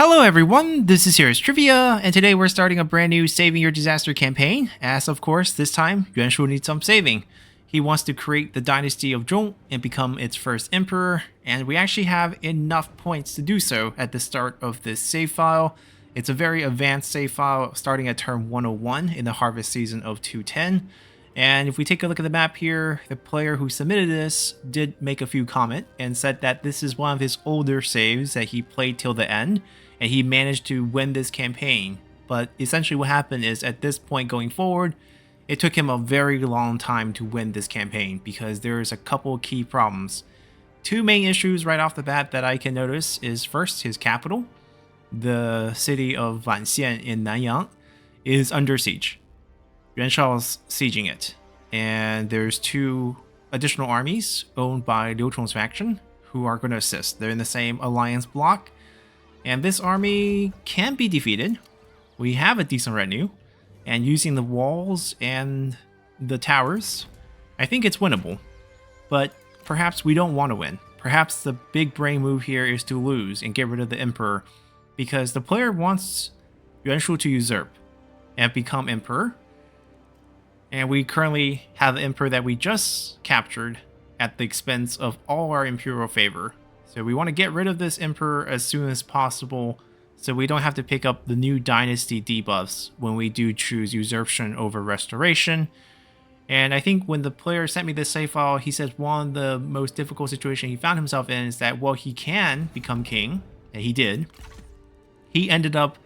Hello everyone, this is Heroes Trivia, and today we're starting a brand new Saving Your Disaster campaign, as of course this time Yuan Shu needs some saving. He wants to create the dynasty of Zhong and become its first emperor, and we actually have enough points to do so at the start of this save file. It's a very advanced save file starting at turn 101 in the harvest season of 210. And if we take a look at the map here, the player who submitted this did make a few comments and said that this is one of his older saves that he played till the end, and he managed to win this campaign. But essentially what happened is at this point going forward, it took him a very long time to win this campaign because there's a couple key problems. Two main issues right off the bat that I can notice is first, his capital, the city of Wanxian in Nanyang, is under siege. Yuan Shao is sieging it, and there's two additional armies owned by Liu Chong's faction who are going to assist. They're in the same alliance block, and this army can be defeated. We have a decent retinue, and using the walls and the towers, I think it's winnable. But perhaps we don't want to win. Perhaps the big brain move here is to lose and get rid of the emperor, because the player wants Yuan Shu to usurp and become emperor. And we currently have the emperor that we just captured at the expense of all our imperial favor. So we want to get rid of this emperor as soon as possible so we don't have to pick up the new dynasty debuffs when we do choose usurpation over restoration. And I think when the player sent me this save file, he says one of the most difficult situations he found himself in is that, well, he can become king, and he did. He ended up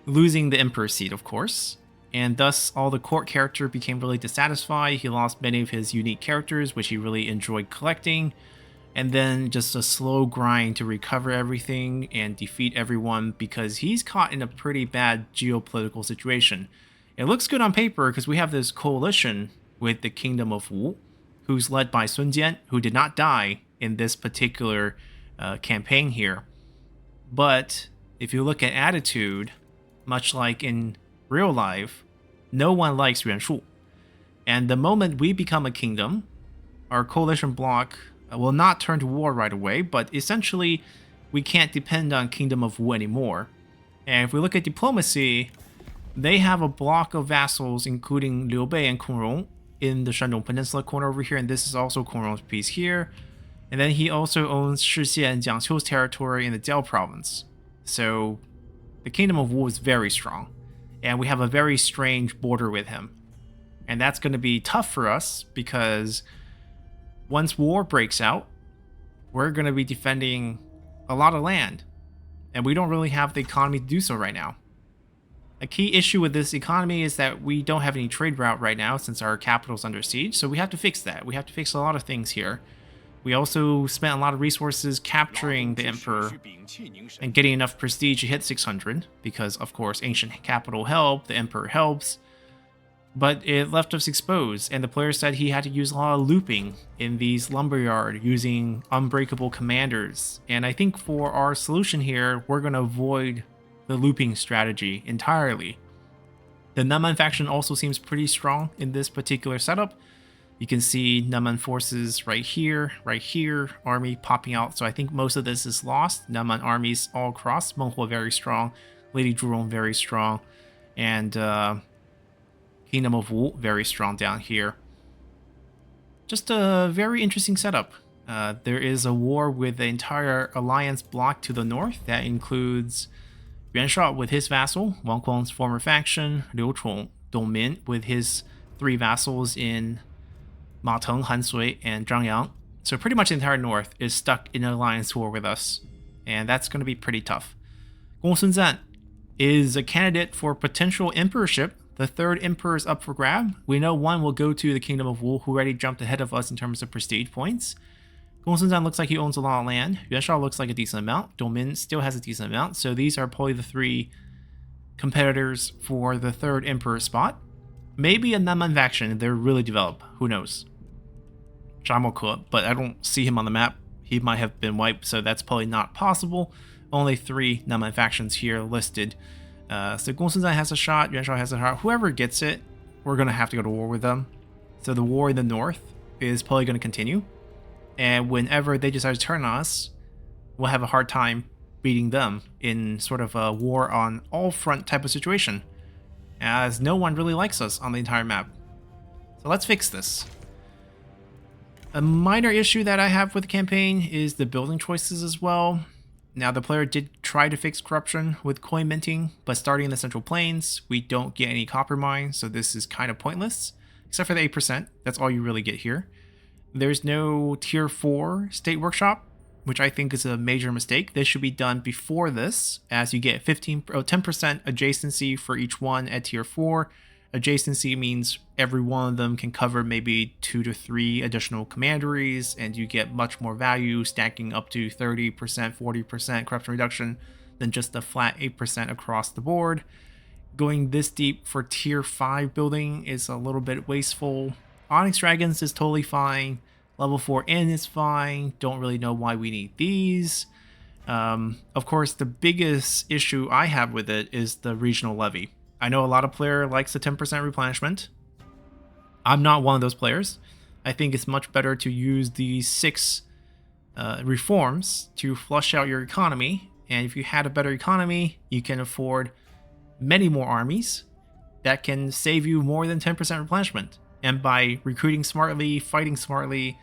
losing the emperor seat, of course, and thus all the court character became really dissatisfied. He lost many of his unique characters, which he really enjoyed collecting, and then just a slow grind to recover everything and defeat everyone because he's caught in a pretty bad geopolitical situation. It looks good on paper because we have this coalition with the Kingdom of Wu, who's led by Sun Jian, who did not die in this particular campaign here. But if you look at attitude, much like in real life, no one likes Yuan Shu. And the moment we become a kingdom, our coalition bloc will not turn to war right away, but essentially we can't depend on Kingdom of Wu anymore. And if we look at diplomacy, they have a block of vassals including Liu Bei and Kong Rong in the Shandong Peninsula corner over here, and this is also Kong Rong's piece here. And then he also owns Shixie and Jiangqiu's territory in the Jiao province. So the Kingdom of Wu is very strong, and we have a very strange border with him. And that's going to be tough for us because once war breaks out, we're going to be defending a lot of land, and we don't really have the economy to do so right now. A key issue with this economy is that we don't have any trade route right now since our capital's under siege, so we have to fix that. We have to fix a lot of things here. We also spent a lot of resources capturing the emperor and getting enough prestige to hit 600 because, of course, ancient capital helped, the emperor helps. But it left us exposed, and the player said he had to use a lot of looping in these lumberyard using unbreakable commanders. And I think for our solution here, we're going to avoid the looping strategy entirely. The Naman faction also seems pretty strong in this particular setup. You can see Naman forces right here, army popping out. So I think most of this is lost. Naman armies all across. Menghua very strong. Lady Zhurong very strong. And Kingdom of Wu very strong down here. Just a very interesting setup. There is a war with the entire alliance block to the north. That includes Yuan Shao with his vassal, Wang Kuang's former faction, Liu Chong, Dong Min with his three vassals in Ma Teng, Han Sui, and Zhang Yang. So pretty much the entire north is stuck in an alliance war with us, and that's going to be pretty tough. Gong Sun Zan is a candidate for potential emperorship. The third emperor is up for grab. We know one will go to the Kingdom of Wu, who already jumped ahead of us in terms of prestige points. Gong Sun Zan looks like he owns a lot of land. Yuan Shao looks like a decent amount. Dong Min still has a decent amount. So these are probably the three competitors for the third emperor spot. Maybe a Naman faction if they're really developed. Who knows? But I don't see him on the map. He might have been wiped, so that's probably not possible. Only three Naman factions here listed. So Gong Sun Zan has a shot, Yuan Shao has a shot. Whoever gets it, we're going to have to go to war with them. So the war in the north is probably going to continue. And whenever they decide to turn on us, we'll have a hard time beating them in sort of a war on all front type of situation, as no one really likes us on the entire map. So let's fix this. A minor issue that I have with the campaign is the building choices as well. Now, the player did try to fix corruption with coin minting, but starting in the Central Plains, we don't get any copper mines, so this is kind of pointless, except for the 8%. That's all you really get here. There's no Tier 4 State Workshop, which I think is a major mistake. This should be done before this, as you get 10% adjacency for each one at Tier 4. Adjacency means every one of them can cover maybe 2 to 3 additional commanderies, and you get much more value, stacking up to 30%, 40% corruption reduction than just a flat 8% across the board. Going this deep for Tier 5 building is a little bit wasteful. Onyx Dragons is totally fine. Level 4 N is fine. Don't really know why we need these. Of course, the biggest issue I have with it is the regional levy. I know a lot of player likes the 10% replenishment. I'm not one of those players. I think it's much better to use these 6 reforms to flush out your economy. And if you had a better economy, you can afford many more armies that can save you more than 10% replenishment. And by recruiting smartly, fighting smartly,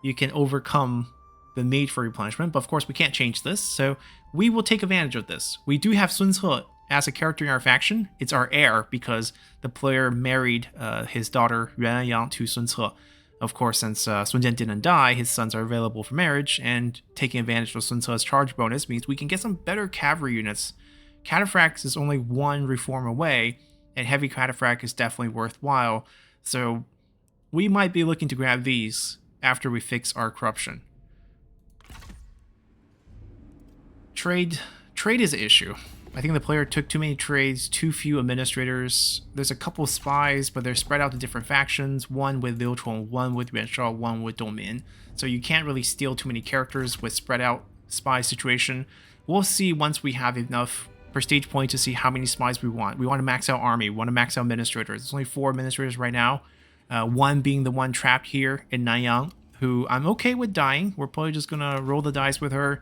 you can overcome the need for replenishment. But of course, we can't change this, so we will take advantage of this. We do have Sun Ce as a character in our faction. It's our heir because the player married his daughter Yuan to Sun Ce. Of course, since Sun Jian didn't die, his sons are available for marriage, and taking advantage of Sun Ce's charge bonus means we can get some better cavalry units. Cataphracts is only one reform away, and heavy cataphract is definitely worthwhile. So we might be looking to grab these after we fix our corruption. Trade is an issue. I think the player took too many trades, too few administrators. There's a couple of spies, but they're spread out to different factions. One with Liu Chong, one with Yuan Shu, one with Dongmin. So you can't really steal too many characters with spread out spy situation. We'll see once we have enough prestige points to see how many spies we want. We want to max out army. We want to max out administrators. There's only 4 administrators right now. One being the one trapped here in Nanyang, who I'm okay with dying. We're probably just going to roll the dice with her.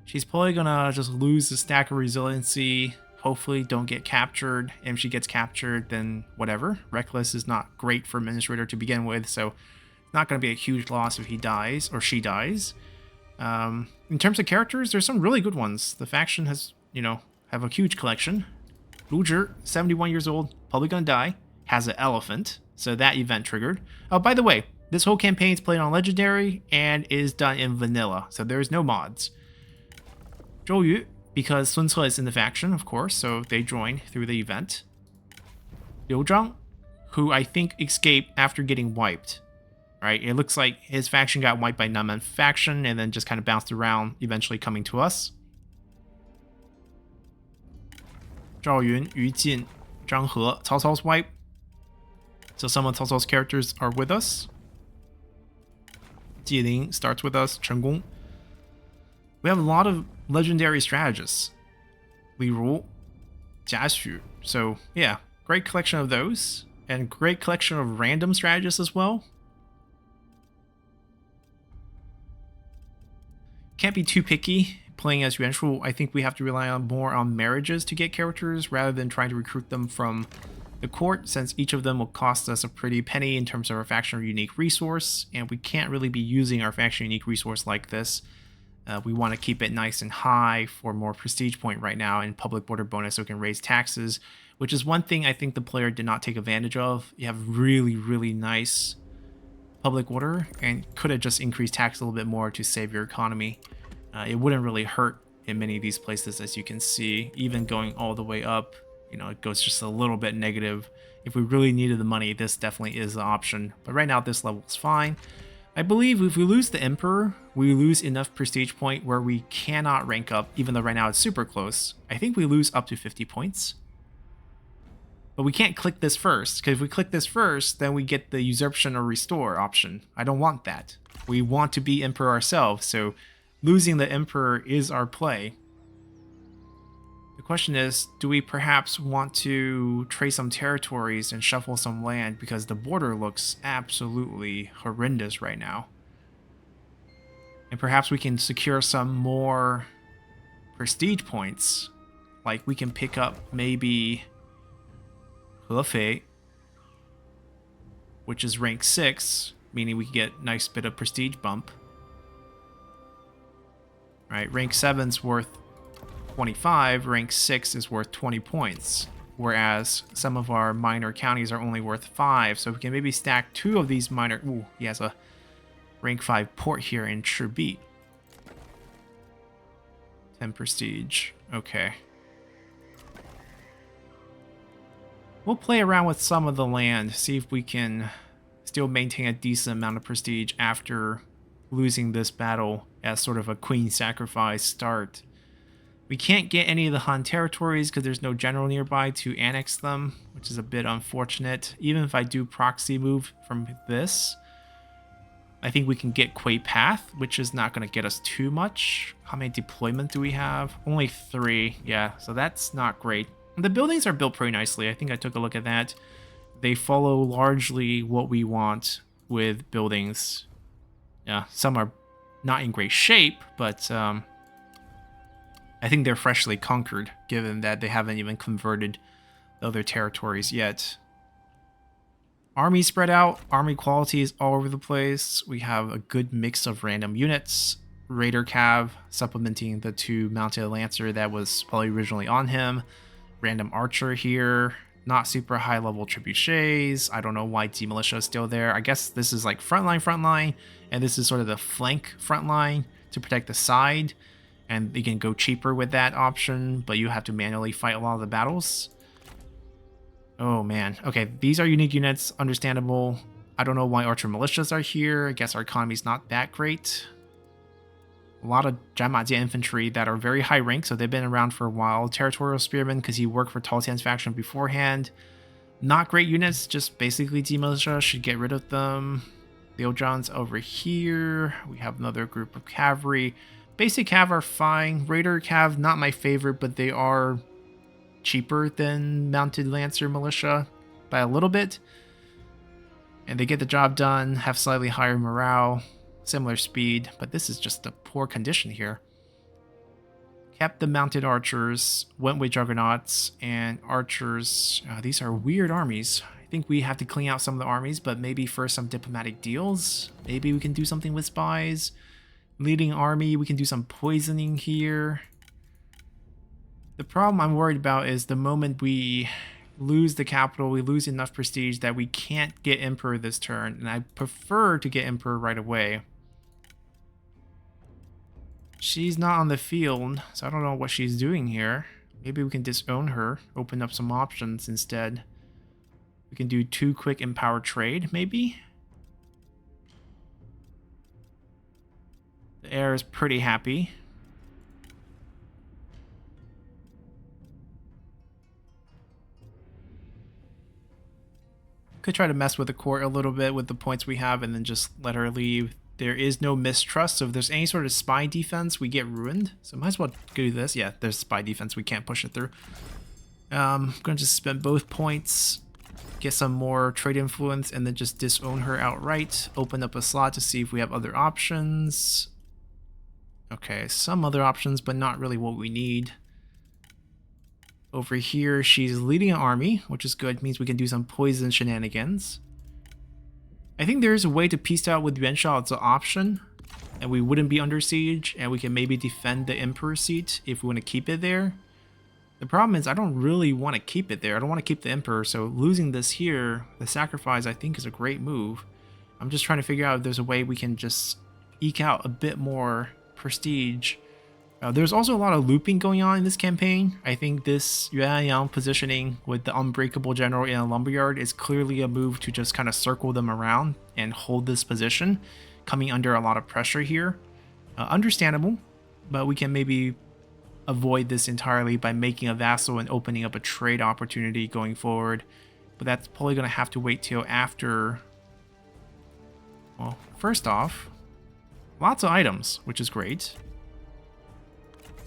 She's probably going to just lose the stack of resiliency. Hopefully don't get captured. And if she gets captured, then whatever. Reckless is not great for administrator to begin with, so it's not going to be a huge loss if he dies or she dies. In terms of characters, there's some really good ones. The faction has, have a huge collection. Lu Zhi, 71 years old, probably going to die. Has an elephant, so that event triggered. Oh, by the way, this whole campaign is played on Legendary and is done in vanilla, so there's no mods. Zhou Yu, because Sun Ce is in the faction, of course, so they join through the event. Liu Zhang, who I think escaped after getting wiped. Right? It looks like his faction got wiped by Nanman faction and then just kind of bounced around, eventually coming to us. Zhao Yun, Yu Jin, Zhang He, Cao Cao's wipe. So some of Cao Cao's characters are with us. Jiling starts with us, Chen Gong. We have a lot of legendary strategists. Li Ru, Jia Xu. So yeah, great collection of those. And great collection of random strategists as well. Can't be too picky playing as Yuan Shu. I think we have to rely more on marriages to get characters rather than trying to recruit them from the court, since each of them will cost us a pretty penny in terms of our faction or unique resource, and we can't really be using our faction unique resource like this. We want to keep it nice and high for more prestige point right now and public border bonus so we can raise taxes, which is one thing I think the player did not take advantage of. You have really, really nice public order and could have just increased tax a little bit more to save your economy. It wouldn't really hurt in many of these places, as you can see. Even going all the way up, it goes just a little bit negative. If we really needed the money, this definitely is the option. But right now, this level is fine. I believe if we lose the Emperor, we lose enough prestige point where we cannot rank up, even though right now it's super close. I think we lose up to 50 points. But we can't click this first, because if we click this first, then we get the usurpation or restore option. I don't want that. We want to be Emperor ourselves, so losing the Emperor is our play. The question is, do we perhaps want to trade some territories and shuffle some land, because the border looks absolutely horrendous right now. And perhaps we can secure some more prestige points. Like, we can pick up maybe Hefei, which is rank 6, meaning we can get a nice bit of prestige bump. Right, rank 7's worth 25, rank 6 is worth 20 points. Whereas some of our minor counties are only worth 5, so we can maybe stack 2 of these minor... Ooh, he has a rank 5 port here in Sherbet. 10 prestige, okay. We'll play around with some of the land, see if we can still maintain a decent amount of prestige after losing this battle as sort of a queen sacrifice start. We can't get any of the Han territories because there's no general nearby to annex them, which is a bit unfortunate. Even if I do proxy move from this, I think we can get Kui Path, which is not going to get us too much. How many deployment do we have? Only 3, yeah, so that's not great. The buildings are built pretty nicely. I think I took a look at that. They follow largely what we want with buildings. Yeah, some are not in great shape, but I think they're freshly conquered, given that they haven't even converted the other territories yet. Army spread out, army quality is all over the place. We have a good mix of random units. Raider Cav supplementing the 2 mounted lancer that was probably originally on him. Random archer here. Not super high level trebuchets. I don't know why D-Militia is still there. I guess this is like frontline, and this is sort of the flank frontline to protect the side. And you can go cheaper with that option, but you have to manually fight a lot of the battles. Oh man. Okay, these are unique units, understandable. I don't know why archer militias are here. I guess our economy's not that great. A lot of Jianmajie infantry that are very high rank, so they've been around for a while. Territorial Spearmen, because he worked for Tall Tian's faction beforehand. Not great units, just basically D-Militia, should get rid of them. Liujon's over here. We have another group of cavalry. Basic cav are fine. Raider cav, not my favorite, but they are cheaper than mounted lancer militia by a little bit. And they get the job done, have slightly higher morale. Similar speed, but this is just a poor condition here. Kept the mounted archers, went with juggernauts and archers. These are weird armies. I think we have to clean out some of the armies, but maybe first some diplomatic deals. Maybe we can do something with spies. Leading army, we can do some poisoning here. The problem I'm worried about is the moment we lose the capital, we lose enough prestige that we can't get Emperor this turn, and I prefer to get Emperor right away. She's not on the field, so I don't know what she's doing here. Maybe we can disown her, open up some options instead. We can do 2 quick empower trade, maybe? The heir is pretty happy. Could try to mess with the court a little bit with the points we have and then just let her leave. There is no mistrust, so if there's any sort of spy defense, we get ruined. So might as well do this. Yeah, there's spy defense. We can't push it through. I'm going to just spend both points, get some more trade influence, and then just disown her outright. Open up a slot to see if we have other options. Okay, some other options, but not really what we need. Over here, she's leading an army, which is good. It means we can do some poison shenanigans. I think there is a way to peace out with Yuan Shu. It's an option, and we wouldn't be under siege, and we can maybe defend the Emperor seat if we want to keep it there. The problem is I don't really want to keep it there. I don't want to keep the Emperor, so losing this here, the sacrifice, I think is a great move. I'm just trying to figure out if there's a way we can just eke out a bit more prestige. There's also a lot of looping going on in this campaign. I think this Yuan positioning with the unbreakable general in a lumberyard is clearly a move to just kind of circle them around and hold this position, coming under a lot of pressure here. Understandable, but we can maybe avoid this entirely by making a vassal and opening up a trade opportunity going forward. But that's probably going to have to wait till after. Well, first off, lots of items, which is great.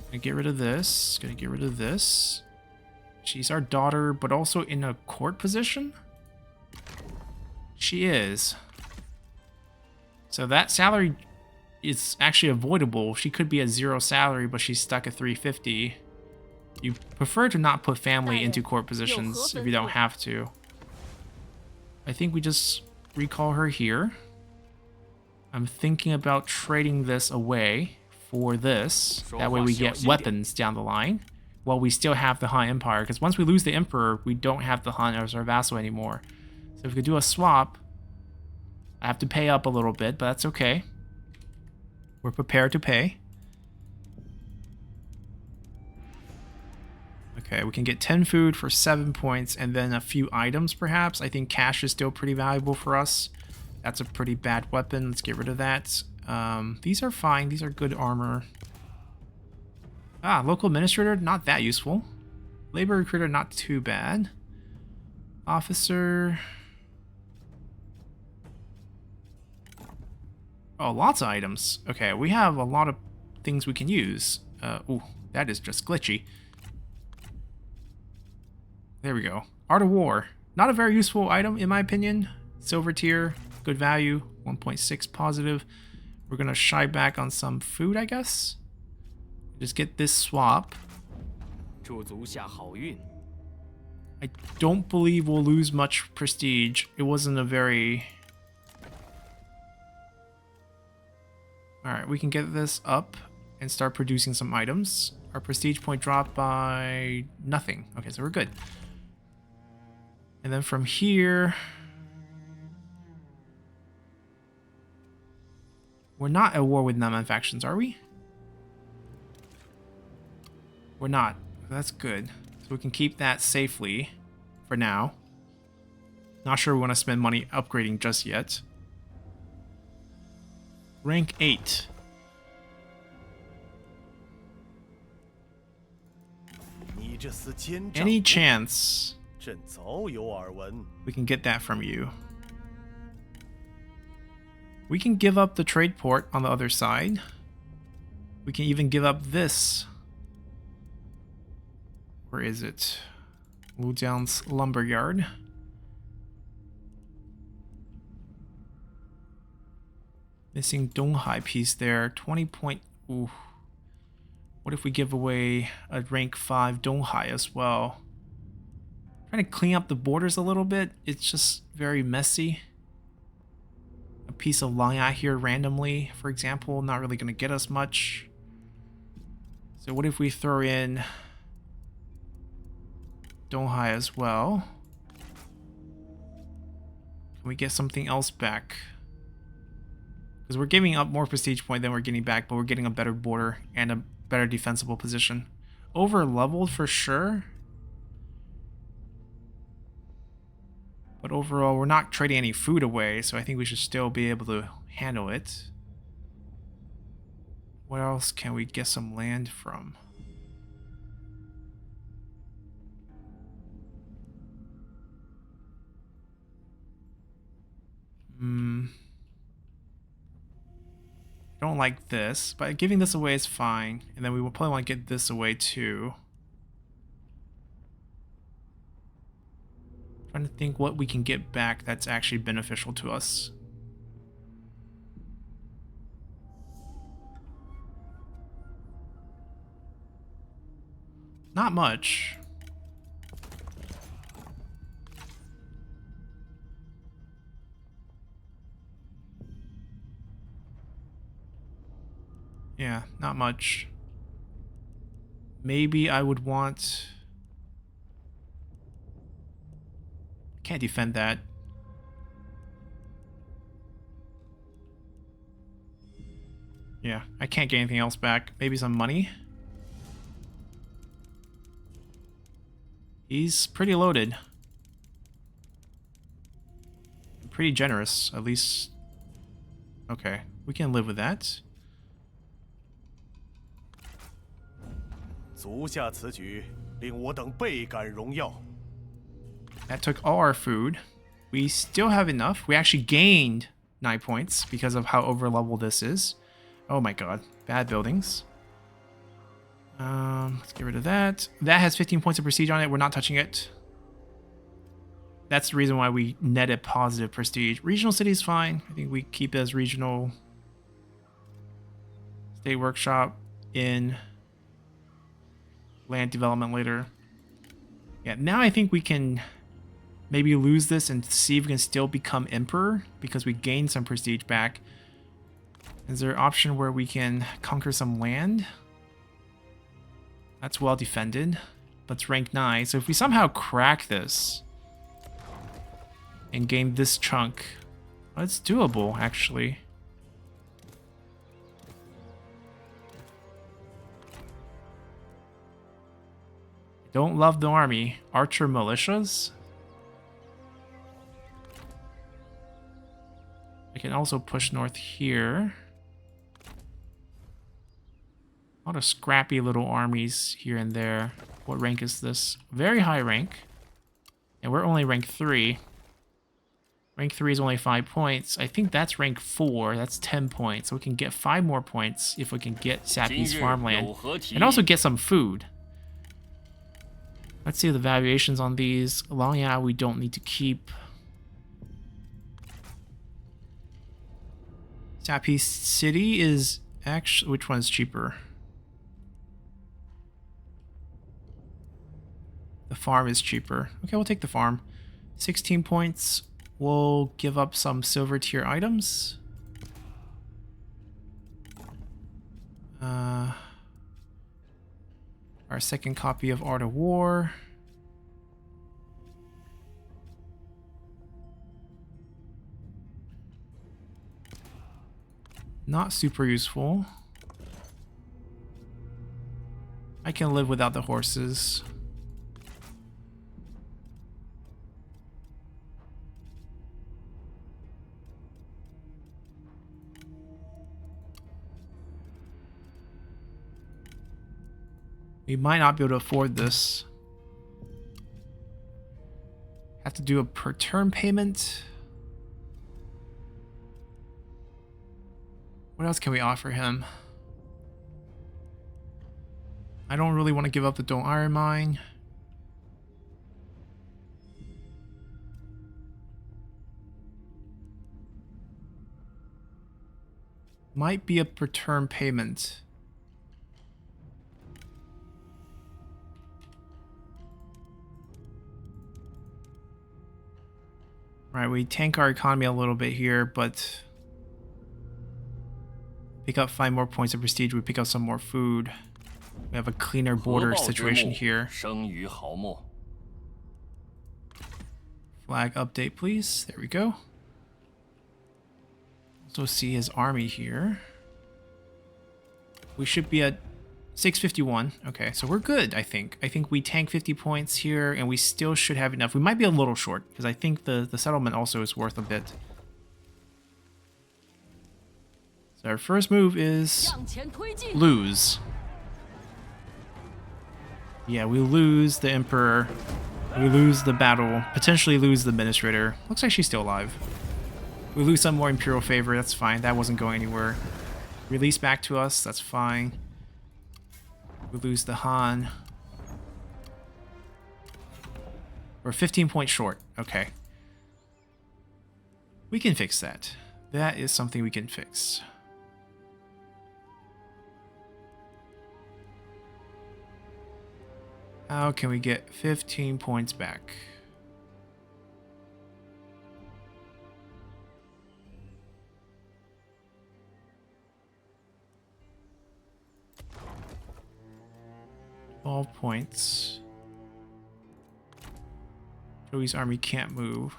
Gonna get rid of this. Gonna get rid of this. She's our daughter, but also in a court position? She is. So that salary it's actually avoidable. She could be at 0 salary, but she's stuck at 350. You prefer to not put family into court positions if you don't have to. I think we just recall her here. I'm thinking about trading this away for this. That way we get weapons down the line while we still have the Han Empire. Because once we lose the Emperor, we don't have the Han as our vassal anymore. So if we could do a swap, I have to pay up a little bit, but that's okay. We're prepared to pay. Okay, we can get 10 food for 7 points and then a few items perhaps. I think cash is still pretty valuable for us. That's a pretty bad weapon. Let's get rid of that. These are fine. These are good armor. Ah, local administrator, not that useful. Labor recruiter, not too bad. Officer. Oh, lots of items. Okay, we have a lot of things we can use. Ooh, that is just glitchy. There we go. Art of War. Not a very useful item, in my opinion. Silver tier, good value, 1.6 positive. We're going to shy back on some food, I guess. Just get this swap. I don't believe we'll lose much prestige. It wasn't a very... Alright, we can get this up and start producing some items. Our prestige point dropped by nothing. Okay, so we're good. And then from here... We're not at war with non-man factions, are we? We're not. That's good. So we can keep that safely for now. Not sure we want to spend money upgrading just yet. Rank 8. Any chance we can get that from you? We can give up the trade port on the other side. We can even give up this. Where is it? Wujiang's lumberyard. Missing Donghai piece there. 20 point. Ooh. What if we give away a rank 5 Donghai as well? Trying to clean up the borders a little bit. It's just very messy. A piece of Lanya here randomly, for example, not really going to get us much. So what if we throw in Donghai as well? Can we get something else back? Because we're giving up more prestige point than we're getting back, but we're getting a better border and a better defensible position. Over leveled for sure. But overall, we're not trading any food away, so I think we should still be able to handle it. Where else can we get some land from? Don't like this, but giving this away is fine. And then we will probably want to get this away too. Trying to think what we can get back that's actually beneficial to us. Not much. Yeah, not much. Maybe I would want... Can't defend that. Yeah, I can't get anything else back. Maybe some money. He's pretty loaded. Pretty generous, at least. Okay, we can live with that. That took all our food. We still have enough. We actually gained 9 points because of how overleveled this is. Oh my god. Bad buildings. Let's get rid of that. That has 15 points of prestige on it. We're not touching it. That's the reason why we netted positive prestige. Regional city is fine. I think we keep it as regional. State workshop in land development later. Yeah, now I think we can maybe lose this and see if we can still become emperor because we gained some prestige back. Is there an option where we can conquer some land? That's well defended, but it's rank 9. So if we somehow crack this and gain this chunk, well, it's doable actually. Don't love the army. Archer militias. I can also push north here. A lot of scrappy little armies here and there. What rank is this? Very high rank. And we're only rank 3. Rank 3 is only 5 points. I think that's rank 4. That's 10 points. So we can get 5 more points if we can get Sappy's farmland. And also get some food. Let's see the valuations on these. Long Yao we don't need to keep. Sappy City is actually... Which one is cheaper? The farm is cheaper. Okay, we'll take the farm. 16 points. We'll give up some silver tier items. Our second copy of Art of War. Not super useful. I can live without the horses. We might not be able to afford this. Have to do a per turn payment. What else can we offer him? I don't really want to give up the Dong Iron Mine. Might be a per turn payment. Right, we tank our economy a little bit here, but pick up 5 more points of prestige. We pick up some more food. We have a cleaner border situation here. Flag update, please. There we go. Also see his army here. We should be at 651. Okay, so we're good, I think. I think we tank 50 points here, and we still should have enough. We might be a little short, because I think the settlement also is worth a bit. So our first move is lose. Yeah, we lose the Emperor. We lose the battle. Potentially lose the Administrator. Looks like she's still alive. We lose some more Imperial favor. That's fine. That wasn't going anywhere. Release back to us. That's fine. We lose the Han. We're 15 points short. Okay. We can fix that. That is something we can fix. How can we get 15 points back? Points. Joey's army can't move.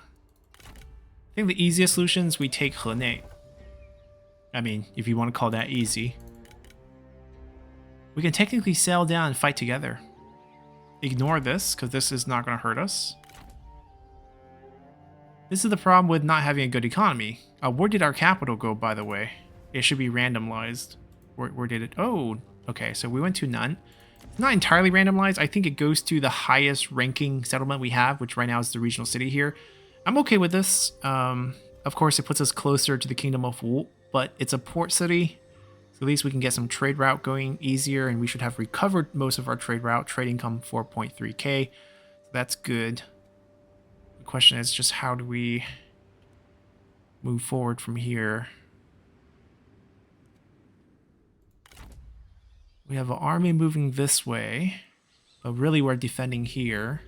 I think the easiest solution is we take Henei. I mean, if you want to call that easy. We can technically sail down and fight together. Ignore this, because this is not going to hurt us. This is the problem with not having a good economy. Where did our capital go, by the way? It should be randomized. Where did it? Oh, okay, so we went to none. Not entirely randomized. I think it goes to the highest ranking settlement we have, which right now is the regional city here. I'm okay with this. Of course, it puts us closer to the Kingdom of Wu, but it's a port city. So at least we can get some trade route going easier, and we should have recovered most of our trade route. Trade income 4.3k. So that's good. The question is just how do we move forward from here? We have an army moving this way, but really we're defending here.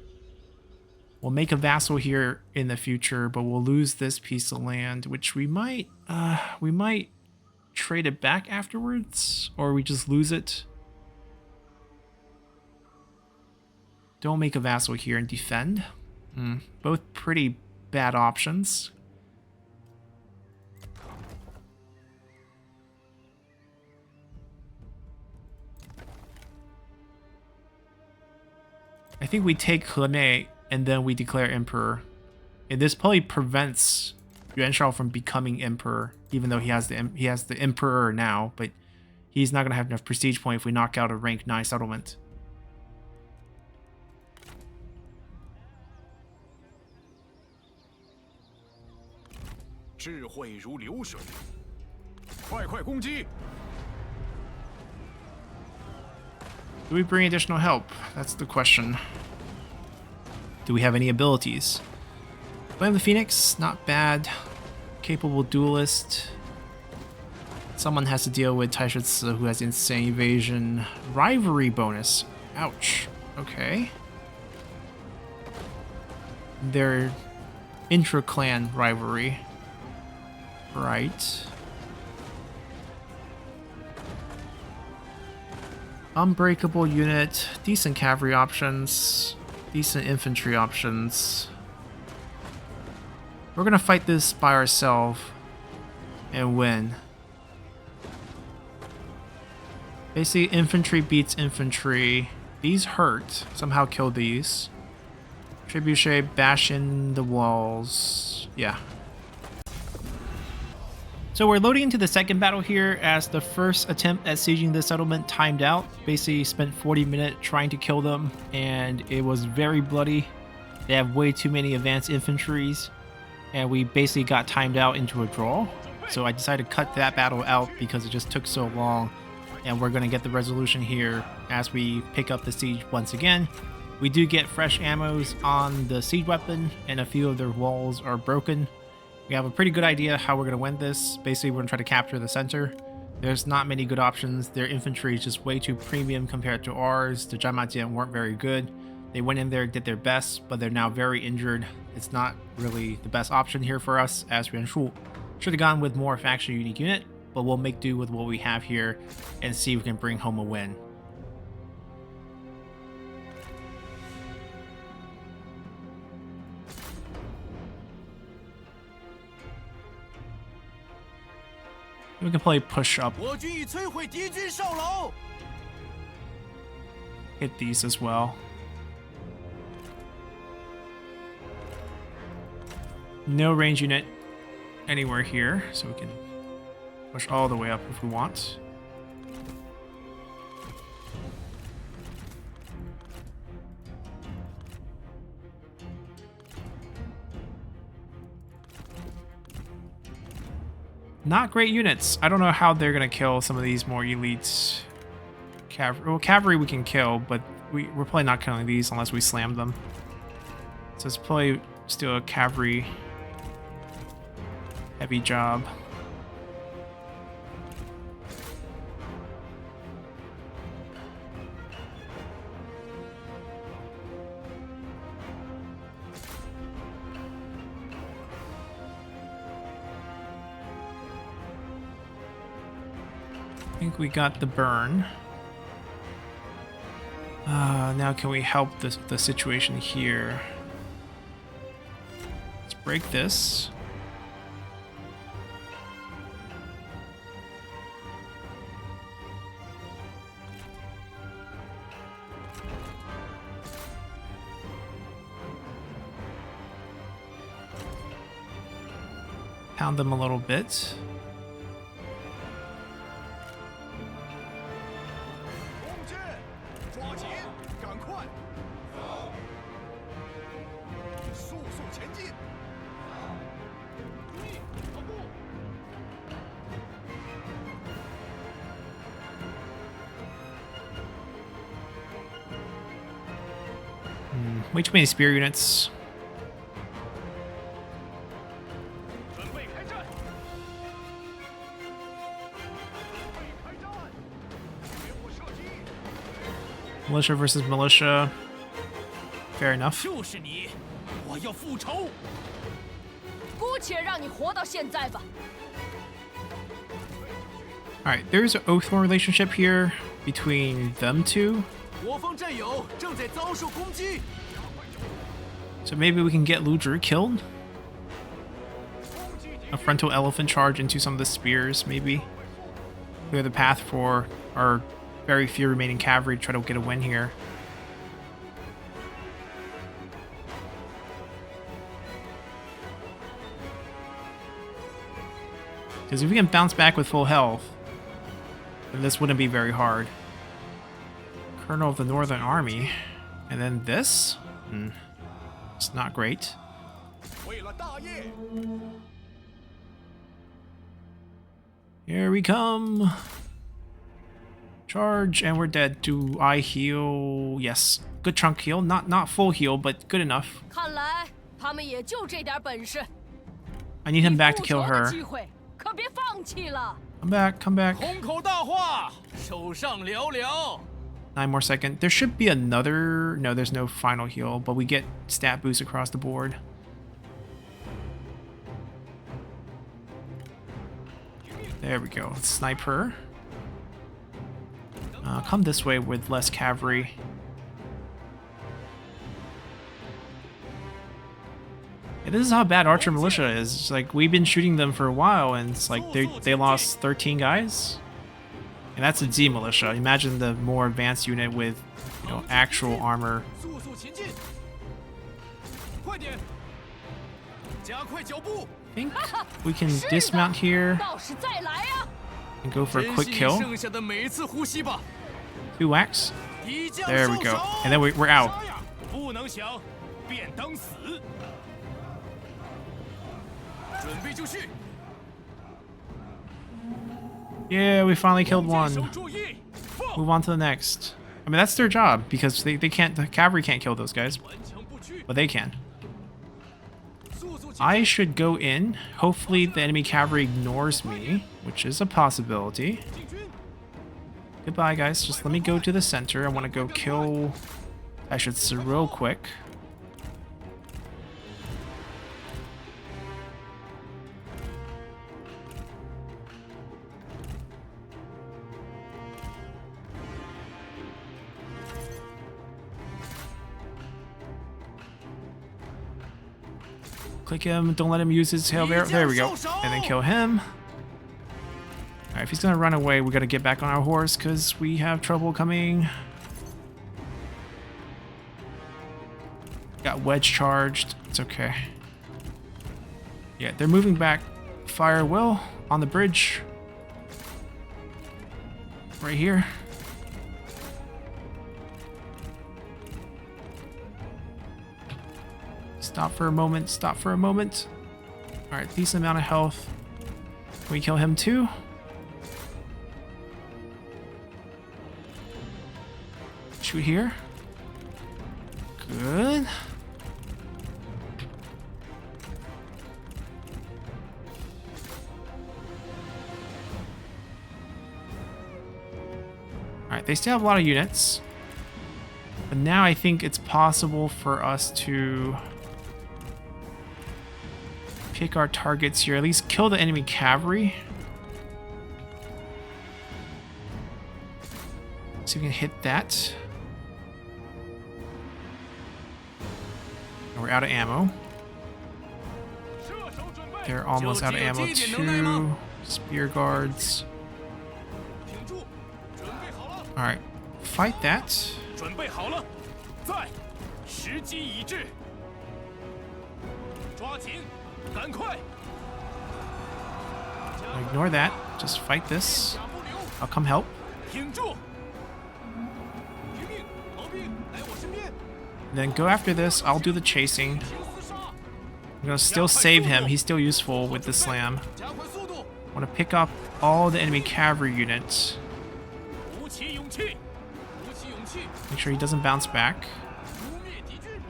We'll make a vassal here in the future, but we'll lose this piece of land, which we might trade it back afterwards, or we just lose it. Don't make a vassal here and defend. Both pretty bad options. I think we take Hene and then we declare emperor. And this probably prevents Yuan Shao from becoming emperor, even though he has the emperor now, but he's not gonna have enough prestige point if we knock out a rank 9 settlement. Do we bring additional help? That's the question. Do we have any abilities? Blame the Phoenix, not bad. Capable duelist. Someone has to deal with Taishitsu, who has insane evasion. Rivalry bonus. Ouch. Okay. Their intra-clan rivalry. Right. Unbreakable unit. Decent cavalry options. Decent infantry options. We're gonna fight this by ourselves and win. Basically, infantry beats infantry. These hurt. Somehow kill these. Trebuchet bash in the walls. Yeah. So we're loading into the second battle here, as the first attempt at sieging the settlement timed out. Basically spent 40 minutes trying to kill them, and it was very bloody. They have way too many advanced infantries, and we basically got timed out into a draw. So I decided to cut that battle out because it just took so long, and we're going to get the resolution here as we pick up the siege once again. We do get fresh ammos on the siege weapon, and a few of their walls are broken. We have a pretty good idea how we're going to win this. Basically, we're going to try to capture the center. There's not many good options. Their infantry is just way too premium compared to ours. The Zhanmajian weren't very good. They went in there, did their best, but they're now very injured. It's not really the best option here for us as Yuan Shu. Should have gone with more faction unique unit, but we'll make do with what we have here and see if we can bring home a win. We can probably push up. Hit these as well. No range unit anywhere here, so we can push all the way up if we want. Not great units. I don't know how they're gonna kill some of these more elites. Cavalry we can kill, but we're probably not killing these unless we slam them. So it's probably still a cavalry heavy job. I think we got the burn. Now can we help the situation here? Let's break this. Pound them a little bit. Way too many spear units. Militia versus militia. Fair enough. 就是你，我要复仇。姑且让你活到现在吧。 Alright, there's an Oathhorn relationship here between them two. 我方战友正在遭受攻击。 So maybe we can get Ludru killed? A frontal elephant charge into some of the spears, maybe. Clear the path for our very few remaining cavalry to try to get a win here. Because if we can bounce back with full health, then this wouldn't be very hard. Colonel of the Northern Army. And then this? It's not great. 为了大业。 Here we come. Charge, and we're dead. Do I heal? Yes. Good chunk heal. Not full heal, but good enough. 看来他们也就这点本事。 I need him back to kill 复仇的 her. 机会可别放弃了。 Come back, come back. 空口大话，手上寥寥。 9 more seconds. There should be another... No, there's no final heal, but we get stat boost across the board. There we go. Let's snipe her. Come this way with less cavalry. Yeah, this is how bad Archer Militia is. It's like, we've been shooting them for a while, and it's like they lost 13 guys? And that's a Z Militia. Imagine the more advanced unit with, you know, actual armor. 速速前进，快点，加快脚步。 I think we can dismount here 到时再来啊！ and go for a 珍 quick 惜你 kill. 剩下的每一次呼吸吧。 2 whacks. 敌将 There we 收 go. 手 And then we're out. 杀呀不能想，便当死。准备就绪。 Yeah, we finally killed 坚 one. 守注意，放 Move on to the next. I mean, that's their job, because they can't, the cavalry can't kill those guys, 顽强不屈。 but they can. 速速前 I 进。 should go in. Hopefully the enemy cavalry ignores me, which is a possibility. 进军， Goodbye, guys. Just let me go to the center. I want to go kill... I should see real quick. Click him. Don't let him use his hail arrow. There we go. And then kill him. Alright, if he's gonna run away, we gotta get back on our horse because we have trouble coming. Got wedge charged. It's okay. Yeah, they're moving back. Fire will on the bridge. Right here. Stop for a moment. Stop for a moment. Alright, decent amount of health. Can we kill him too? Shoot here. Good. Alright, they still have a lot of units. But now I think it's possible for us to pick our targets here. At least kill the enemy cavalry. See if we can hit that. And we're out of ammo. 射手准备。 They're almost out of ammo 就这点能耐吗？ too. Spear guards. 挺住，准备好了， Alright, fight that. 准备好了，在，时机已至，抓紧，赶快， Ignore that. Just fight this. 甲不留， I'll come help. 挺住，听命，毛兵来我身边， Then go after this. I'll do the chasing. 停厮杀， I'm gonna still save him. He's still useful with the slam. 加快速度， I want to pick up all the enemy cavalry units. 鼓起勇气，鼓起勇气， Make sure he doesn't bounce back. 污蔑敌军，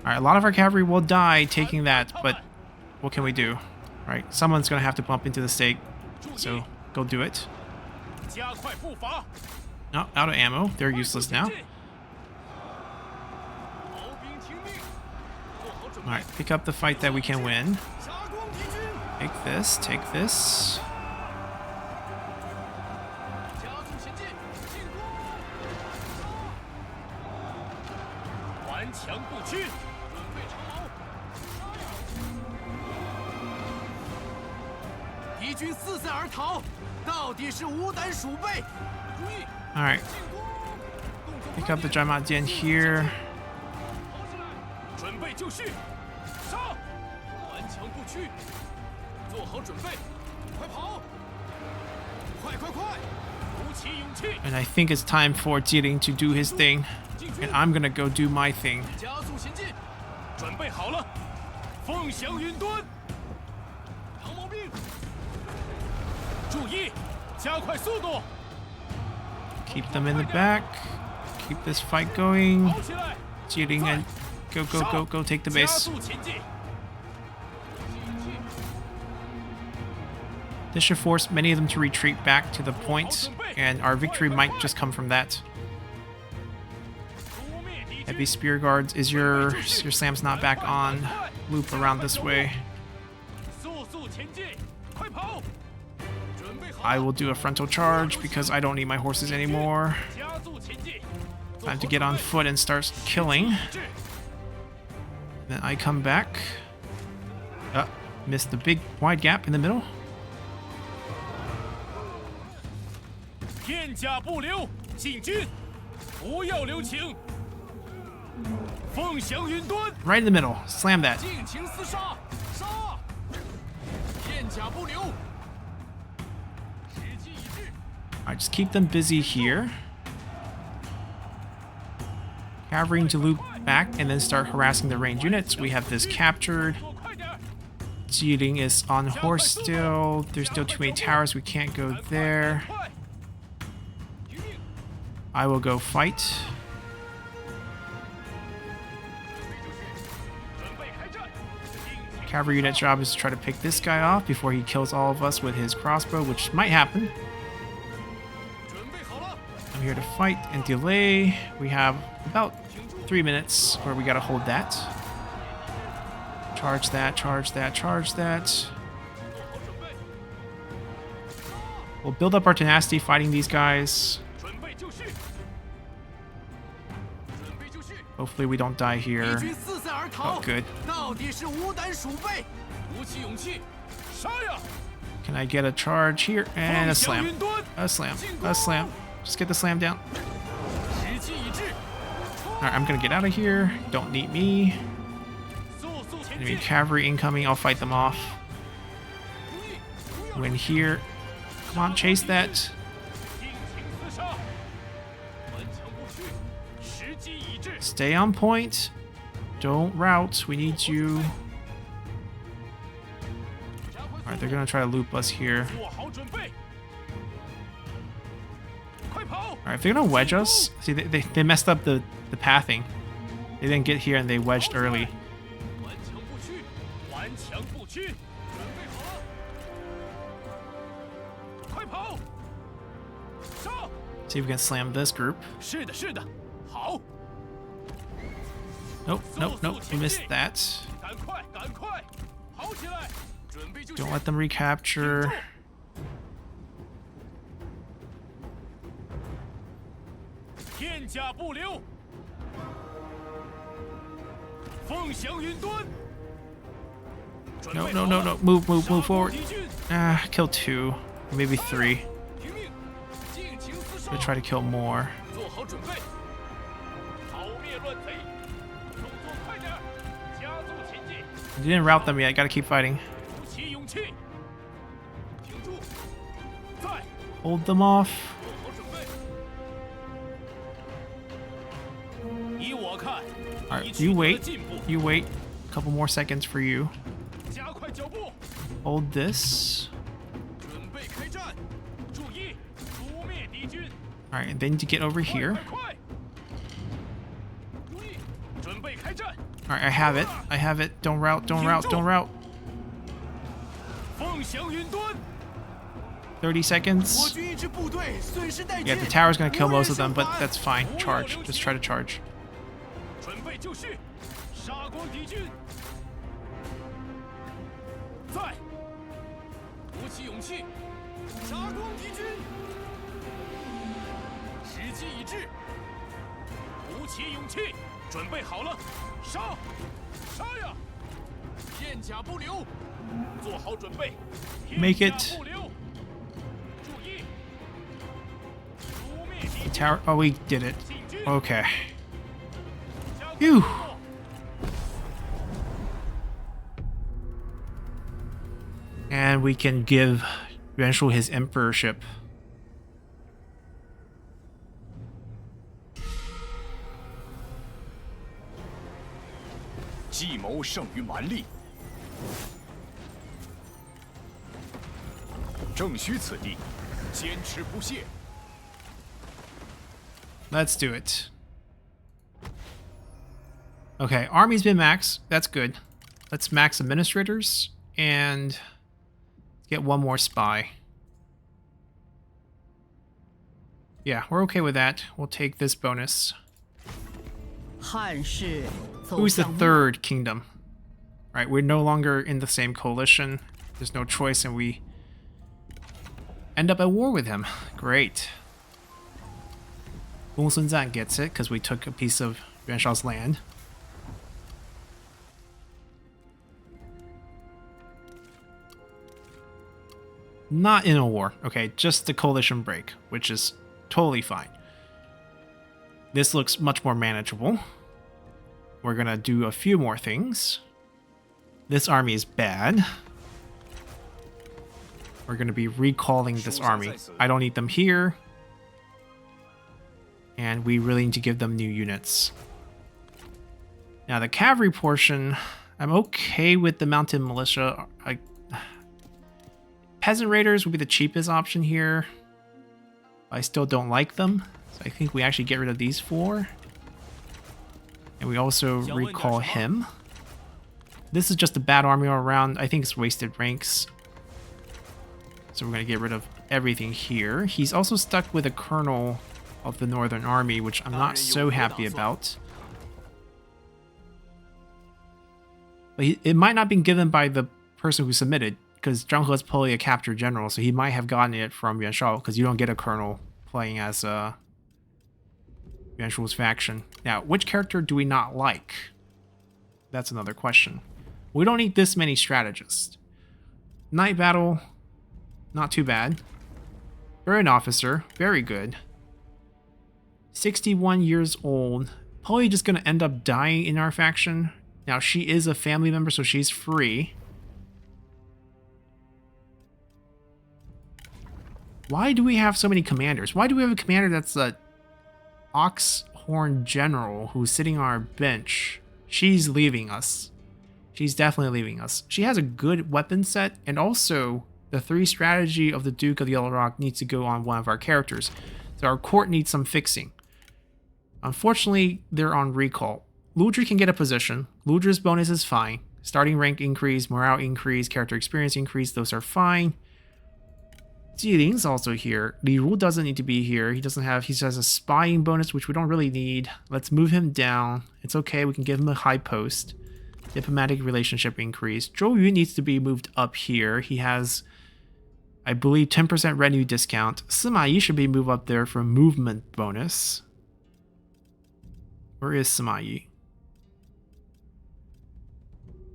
Alright, a lot of our cavalry will die taking that, but what can we do? Right, someone's gonna have to bump into the stake, so go do it. 加快步伐， No, out of ammo. They're useless now. Alright, pick up the fight that we can win. 夹攻敌军， Take this, take this. 加速前进，进攻！顽强不屈，准备长矛。敌军四散而逃，到底是无胆鼠辈。注意， Alright, 进攻！动作 pick up the Jaima Dian here. 跑起来，准备就绪，杀！顽强不屈，做好准备，快跑！快快快！鼓起勇气， And I think it's time for Jieling to do his thing. 进军 And！I'm gonna go do my thing. 加速前进，准备好了，凤翔云端，长矛兵，注意，加快速度， Keep them in the back. Keep this fight going. 跑起来， Jieling and go, go, go, go take the 加 base. 速前进。 This should force many of them to retreat back to the point, and our victory might just come from that. 扑灭敌军 Heavy spear guards. Is your Sam's not back on? Loop around this way. 速速前进，快跑！准备好 I will do a frontal charge because I don't need my horses anymore. 加速前进， Time to get on foot and start killing. Then I come back. Missed the big wide gap in the middle. 片甲不留，进军，不要留情。凤翔云端， Right in the middle. Slam that. 尽情厮杀，杀！片甲不留，时机已至。 Alright, just keep them busy here. Cavalry to loop back and then start harassing the ranged units. We have this captured. 做快点儿， Jieling is on horse still. There's still too many towers. We can't go there. 快！听命， I will go fight. 准备开战。尽情 Cavalry unit's job is to try to pick this guy off before he kills all of us with his crossbow, which might happen. 准备好了， I'm here to fight and delay. We have about 3 minutes where we gotta hold that. Charge that, charge that, charge that. 做好准备， We'll build up our tenacity fighting these guys. 准备就绪，准备就绪。 Hopefully we don't die 敌 here. 军四散而逃 Oh,，good. 到底是无胆鼠辈。鼓起勇气，杀呀！ Can I get a charge here? And a 凤翔 slam. 云端， A slam. A slam. Just get the slam down. 时机已至， Alright, I'm gonna get out of here. Don't need me. 速速前 Enemy 进。 cavalry incoming. I'll fight them off. 注意，不要 Win here. Come on, chase that. 尽情厮杀，顽强不屈，时机已至。 Stay on point. Don't rout. We need you. 加快 Alright, 速 they're 度， gonna try to loop us here. 做好准备，快跑！ Alright, if they're gonna wedge us, see, they messed up the pathing. They didn't get here and they wedged early. 顽强不屈，顽强不屈，准备好了，快跑！杀！ See if we can slam this group. 是的，是的，好， Nope, nope, nope. We missed that. 赶快，赶快，跑起来！准备就绪 Don't let them recapture. 片甲不留，凤翔云端。 No, no, no, no. Move, move, move forward. Kill 2. Maybe 3. 听命，尽情厮杀 We'll，try to kill more. 做好准备，讨灭乱贼，动作快点，加速前进， You didn't rout them yet. Gotta keep fighting. 鼓起勇气，挺住，在， Hold them off. 做好准备。依我看， Alright, 你取 you 得了 wait. 进步， You wait. A couple more seconds for you. 加快脚步， Hold this. 准备开战，注意，扑灭敌军， Alright, and then to get over 快 here. 快快！注意，准备开战， Alright, I have it. I have it. Don't rout, don't rout, don't rout. 凤翔云端。 30我 seconds. 军一支部队损失殆 Yeah, 尽。 the tower's gonna kill 无人 most of them, but 生还 that's fine. 不要 Charge. 留 Just 情 try to charge. 准备就绪，杀光敌军。在，鼓起勇气，杀光敌军。时机已至，鼓起勇气，准备好了，杀！杀呀！片甲不留，做好准备。 Make it. Tower. Oh, we did it. Okay. Phew. And we can give Yuan Shu his emperorship. 计谋胜于蛮力。 正需此地，坚持不懈。 Let's do it. Okay, army's been maxed. That's good. Let's max administrators and get one more spy. Yeah, we're okay with that. We'll take this bonus. Who's the third kingdom? Right, we're no longer in the same coalition. There's no choice, and we end up at war with him. Great. Wu Sun Zan gets it because we took a piece of Yuan Shao's land. Not in a war. Okay, just the coalition break, which is totally fine. This looks much more manageable. We're gonna do a few more things. This army is bad. We're gonna be recalling this army. I don't need them here. And we really need to give them new units. Now the cavalry portion, I'm okay with the mounted militia. Peasant raiders would be the cheapest option here. I still don't like them. So I think we actually get rid of these four. And we also recall him. This is just a bad army all around. I think it's wasted ranks. So we're going to get rid of everything here. He's also stuck with a colonel of the Northern Army, which I'm not so happy about. But it might not have been given by the person who submitted, because Zhang He is probably a captured general, so he might have gotten it from Yuan Shao, because you don't get a colonel playing as Yuan Shu's faction. Now, which character do we not like? That's another question. We don't need this many strategists. Night Battle, not too bad. Veteran Officer, very good. 61 years old, probably just going to end up dying in our faction. Now, she is a family member, so she's free. Why do we have so many commanders? Why do we have a commander that's a Oxhorn General who's sitting on our bench? She's leaving us. She's definitely leaving us. She has a good weapon set, and also the 3 strategy of the Duke of the Yellow Rock needs to go on one of our characters. So our court needs some fixing. Unfortunately, they're on recall. Ludra can get a position. Ludra's bonus is fine. Starting rank increase, morale increase, character experience increase, those are fine. Jiling's also here. Li Ru doesn't need to be here. He has a spying bonus, which we don't really need. Let's move him down. It's okay, we can give him a high post. Diplomatic relationship increase. Zhou Yu needs to be moved up here. He has, I believe, 10% revenue discount. Sima Yi should be moved up there for movement bonus. Where is Sima Yi?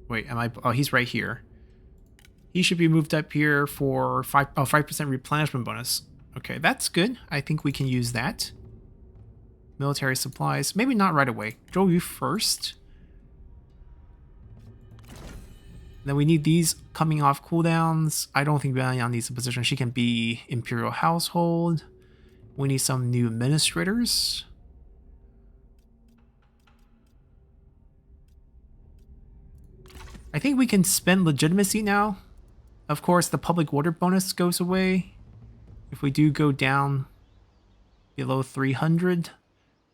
Wait, oh, he's right here. He should be moved up here for 5% replenishment bonus. Okay, that's good. I think we can use that. Military supplies. Maybe not right away. Zhou Yu first. Then we need these coming off cooldowns. I don't think Yuan Yang needs a position. She can be Imperial Household. We need some new administrators. I think we can spend legitimacy now. Of course, the public order bonus goes away if we do go down below 300.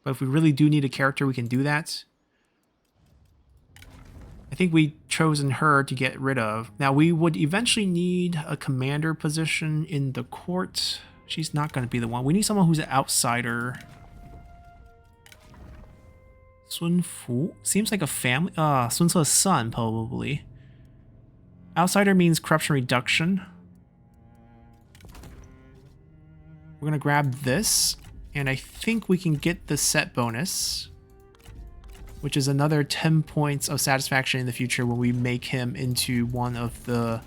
But if we really do need a character, we can do that. I think we've chosen her to get rid of. Now, we would eventually need a commander position in the court. She's not going to be the one. We need someone who's an outsider. Sun Fu seems like a family. Sun Ce's son, probably. Outsider means corruption reduction. We're gonna grab this, and I think we can get the set bonus, which is another 10 points of satisfaction in the future when we make him into one of the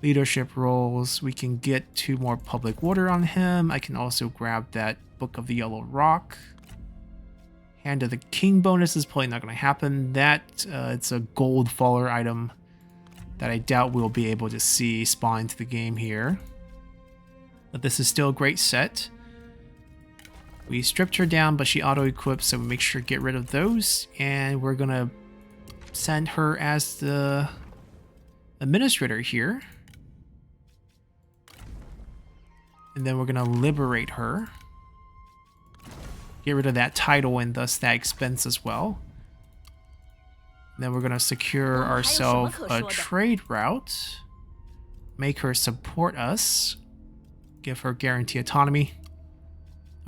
leadership roles. We can get 2 more public order on him. I can also grab that Book of the Yellow Rock. Hand of the King bonus is probably not going to happen. That it's a gold faller item that I doubt we'll be able to see spawn into the game here. But this is still a great set. We stripped her down, but she auto-equips, so we make sure to get rid of those. And we're going to send her as the administrator here. And then we're going to liberate her. Get rid of that title and thus that expense as well. And then we're going to secure ourselves a trade route. Make her support us. Give her guarantee autonomy.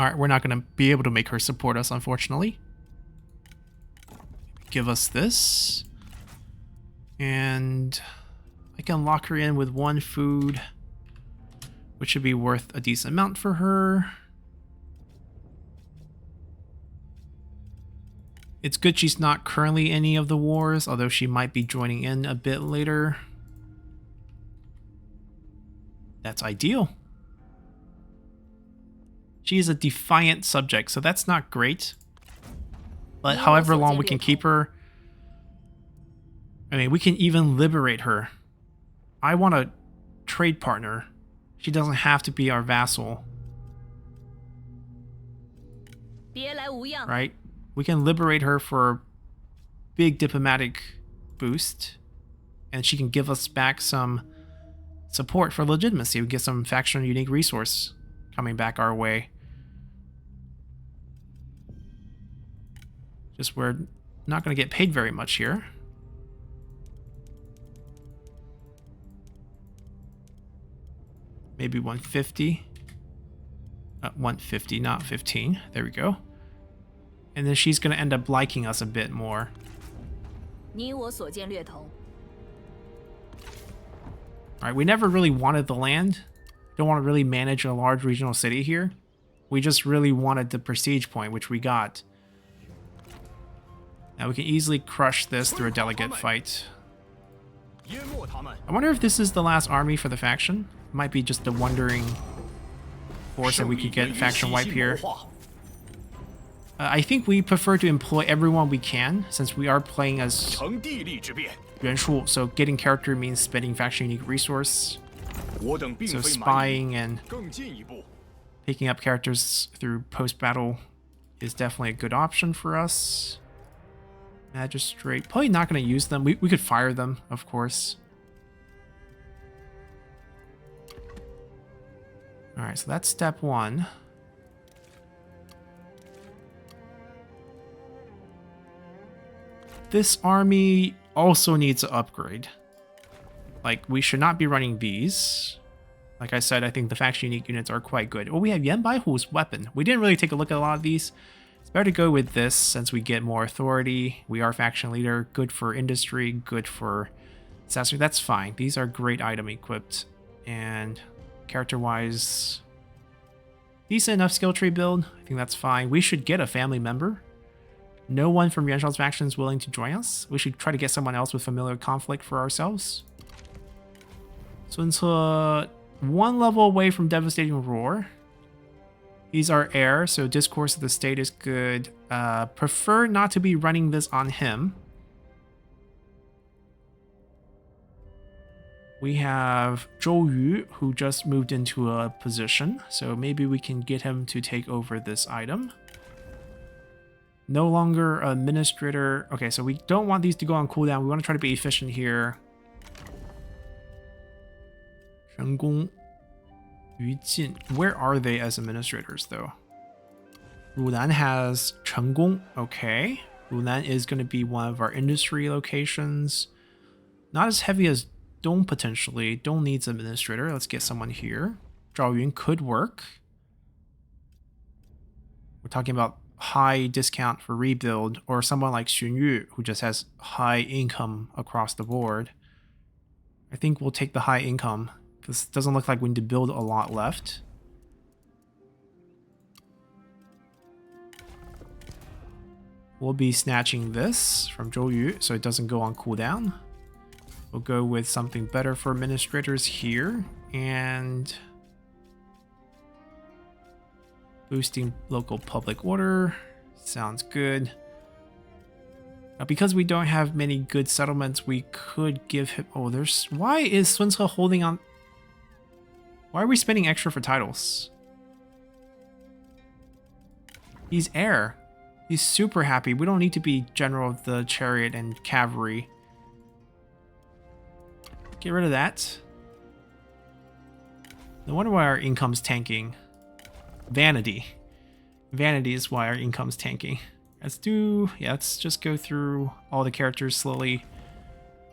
Alright, we're not going to be able to make her support us, unfortunately. Give us this. And I can lock her in with 1 food, which should be worth a decent amount for her. It's good she's not currently in any of the wars, although she might be joining in a bit later. That's ideal. She is a defiant subject, so that's not great. But however long we can keep her, I mean, we can even liberate her. I want a trade partner. She doesn't have to be our vassal. Right? We can liberate her for a big diplomatic boost. And she can give us back some support for legitimacy. We get some faction unique resource coming back our way. Just we're not going to get paid very much here. Maybe 150. 150, not 15. There we go. And then she's going to end up liking us a bit more. Alright, we never really wanted the land. Don't want to really manage a large regional city here. We just really wanted the prestige point, which we got. Now we can easily crush this through a delegate fight. I wonder if this is the last army for the faction. It might be just a wandering force that we could get faction wipe here. I think we prefer to employ everyone we can, since we are playing as Yuan Shu, so getting character means spending faction unique resource. So spying and picking up characters through post-battle is definitely a good option for us. Magistrate, probably not going to use them. We could fire them, of course. Alright, so that's step 1. This army also needs an upgrade. Like, we should not be running these. Like I said, I think the faction unique units are quite good. Oh, we have Yan Baihu's weapon. We didn't really take a look at a lot of these. It's better to go with this since we get more authority. We are faction leader. Good for industry. Good for accessory. That's fine. These are great item equipped. And character-wise, decent enough skill tree build. I think that's fine. We should get a family member. No one from Yuan Shu's faction is willing to join us. We should try to get someone else with familiar conflict for ourselves. Sun Ce, 1 level away from Devastating Roar. He's our heir, so Discourse of the State is good. Prefer not to be running this on him. We have Zhou Yu, who just moved into a position, so maybe we can get him to take over this item. No longer administrator. Okay, so we don't want these to go on cooldown. We want to try to be efficient here. Shengong, Yu Jin. Where are they as administrators, though? Runan has Chenggong. Okay. Runan is going to be one of our industry locations. Not as heavy as Dong, potentially. Dong needs administrator. Let's get someone here. Zhao Yun could work. We're talking about high discount for rebuild, or someone like Xun Yu who just has high income across the board. I think we'll take the high income because it doesn't look like we need to build a lot left. We'll be snatching this from Zhou Yu so it doesn't go on cooldown. We'll go with something better for administrators here, and boosting local public order. Sounds good. Now, because we don't have many good settlements, we could give him... Oh, there's... Why is Sun Ce holding on... Why are we spending extra for titles? He's heir. He's super happy. We don't need to be general of the chariot and cavalry. Get rid of that. No wonder why our income's tanking. Vanity. Vanity is why our income's tanking. Let's just go through all the characters slowly.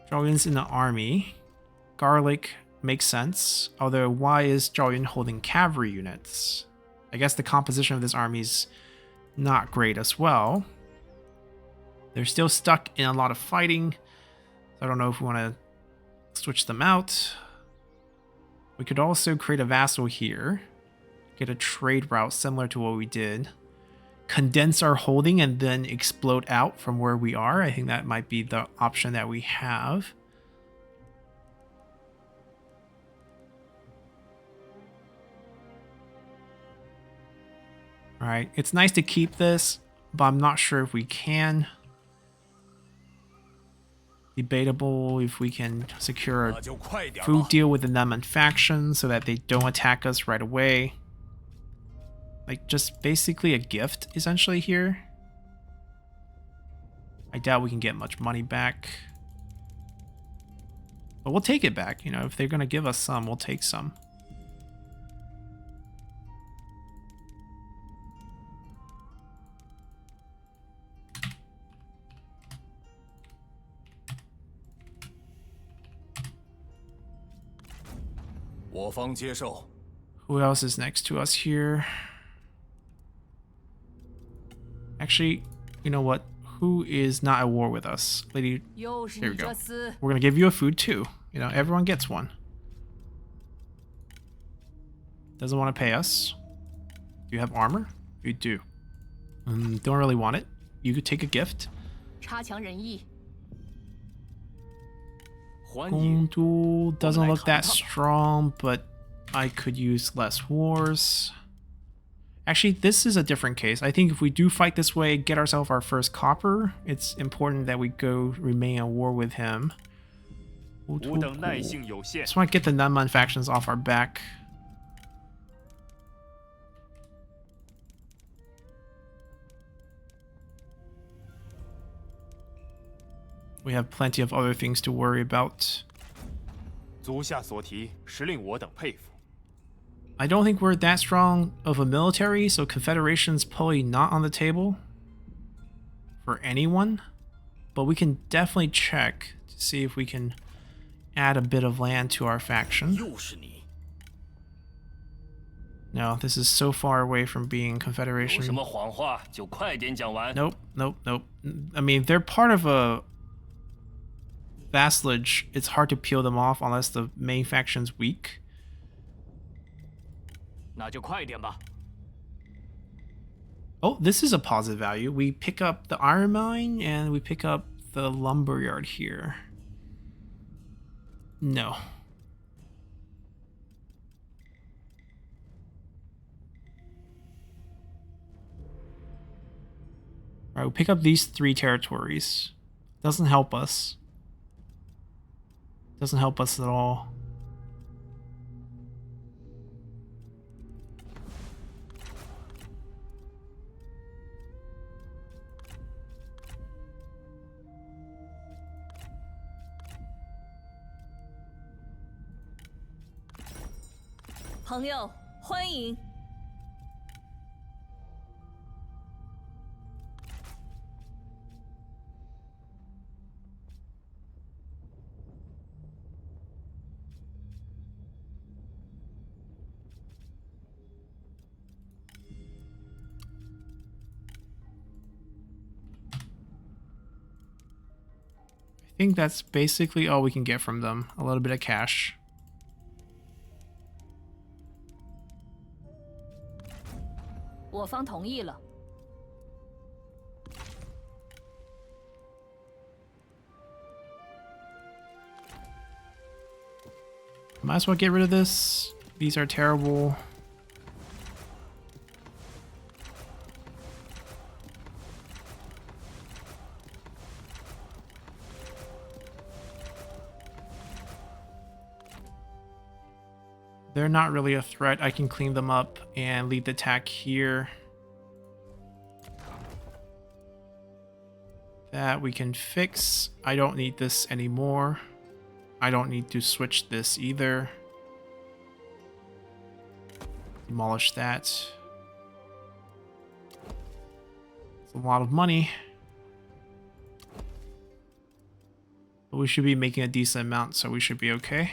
Zhao Yun's in the army. Garlic makes sense. Although, why is Zhao Yun holding cavalry units? I guess the composition of this army is not great as well. They're still stuck in a lot of fighting. So I don't know if we want to switch them out. We could also create a vassal here. Get a trade route similar to what we did. Condense our holding and then explode out from where we are. I think that might be the option that we have. Alright, it's nice to keep this, but I'm not sure if we can. Debatable if we can secure a food deal with the Naman faction so that they don't attack us right away. Like, just basically a gift, essentially, here. I doubt we can get much money back. But we'll take it back, you know, if they're going to give us some, we'll take some. Who else is next to us here? Actually, you know what? Who is not at war with us? Lady, there we go. We're going to give you a food too. You know, everyone gets one. Doesn't want to pay us. Do you have armor? You do. Don't really want it. You could take a gift. Gongdu doesn't look that strong, but I could use less wars. Actually, this is a different case. I think if we do fight this way, get ourselves our first copper, it's important that we go remain at war with him. Just want to get the Nanman factions off our back. We have plenty of other things to worry about. I don't think we're that strong of a military, so Confederation's probably not on the table for anyone. But we can definitely check to see if we can add a bit of land to our faction. No, this is so far away from being Confederation. Nope, nope, nope. I mean, they're part of a vassalage. It's hard to peel them off unless the main faction's weak. Oh, this is a positive value. We pick up the iron mine and we pick up the lumber yard here. No. Alright, we pick up these 3 territories. Doesn't help us. Doesn't help us at all. think that's basically all we can get from them. A little bit of cash. Might as well get rid of this. These are terrible. They're not really a threat. I can clean them up and lead the attack here. That we can fix. I don't need this anymore. I don't need to switch this either. Demolish that. It's a lot of money. But we should be making a decent amount, so we should be okay.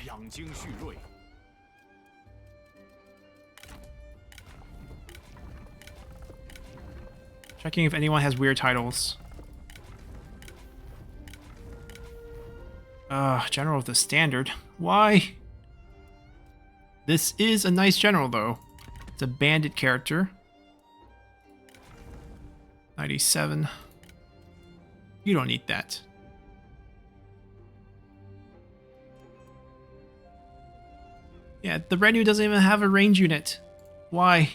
Checking if anyone has weird titles. General of the Standard. Why? This is a nice general, though. It's a bandit character. 97. You don't need that. Yeah, the retinue doesn't even have a range unit. Why?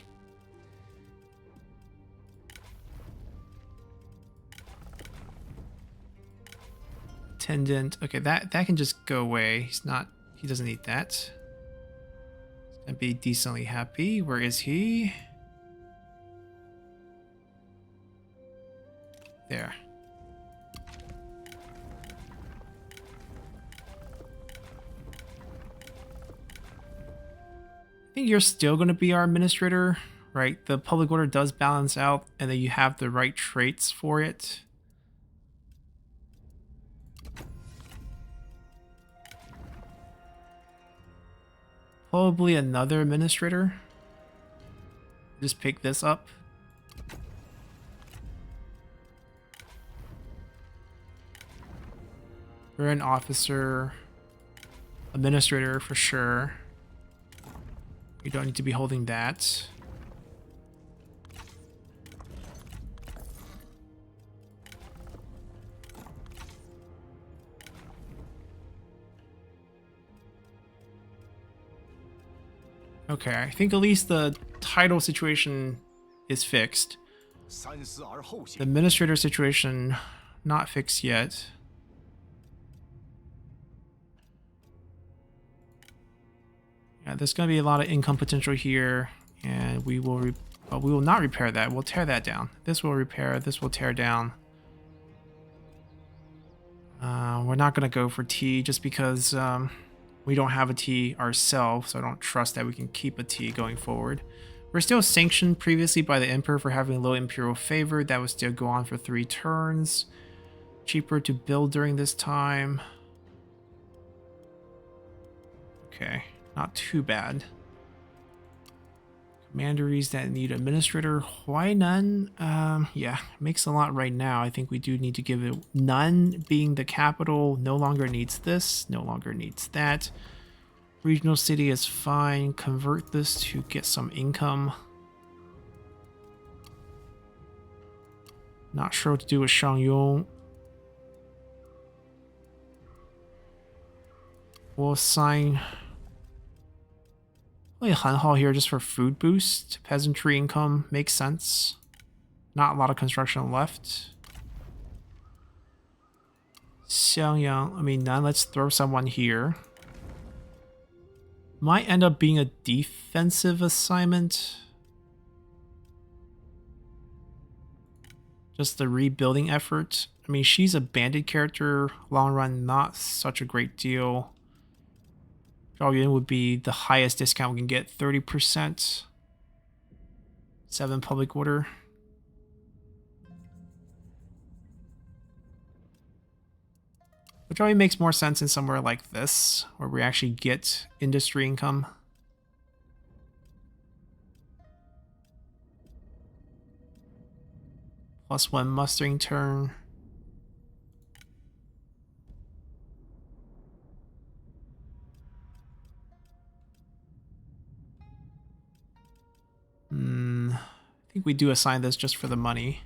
Attendant. Okay, that can just go away. He doesn't need that. He's gonna be decently happy. Where is he? There. I think you're still gonna be our administrator, right? The public order does balance out, and then you have the right traits for it. Probably another administrator. Just pick this up. We're an officer. Administrator for sure. We don't need to be holding that. Okay, I think at least the title situation is fixed. The administrator situation, not fixed yet. Yeah, there's going to be a lot of income potential here, and we will not repair that. We'll tear that down. This will repair. This will tear down. We're not going to go for T just because we don't have a T ourselves, so I don't trust that we can keep a T going forward. We're still sanctioned previously by the Emperor for having low Imperial favor. That would still go on for 3 turns. Cheaper to build during this time. Okay, not too bad. Commanderies that need administrator. Why none? Yeah, makes a lot right now. I think we do need to give it none, being the capital. No longer needs this. No longer needs that. Regional city is fine. Convert this to get some income. Not sure what to do with Shangyong. We'll assign Han Hall here just for food boost. Peasantry income makes sense. Not a lot of construction left. Xiangyang, I mean, none. Let's throw someone here. Might end up being a defensive assignment. Just the rebuilding effort. I mean, she's a bandit character. Long run, not such a great deal. Zhao Yun would be the highest discount we can get, 30%. 7 public order. Which probably makes more sense in somewhere like this, where we actually get industry income. +1 mustering turn. think we do assign this just for the money.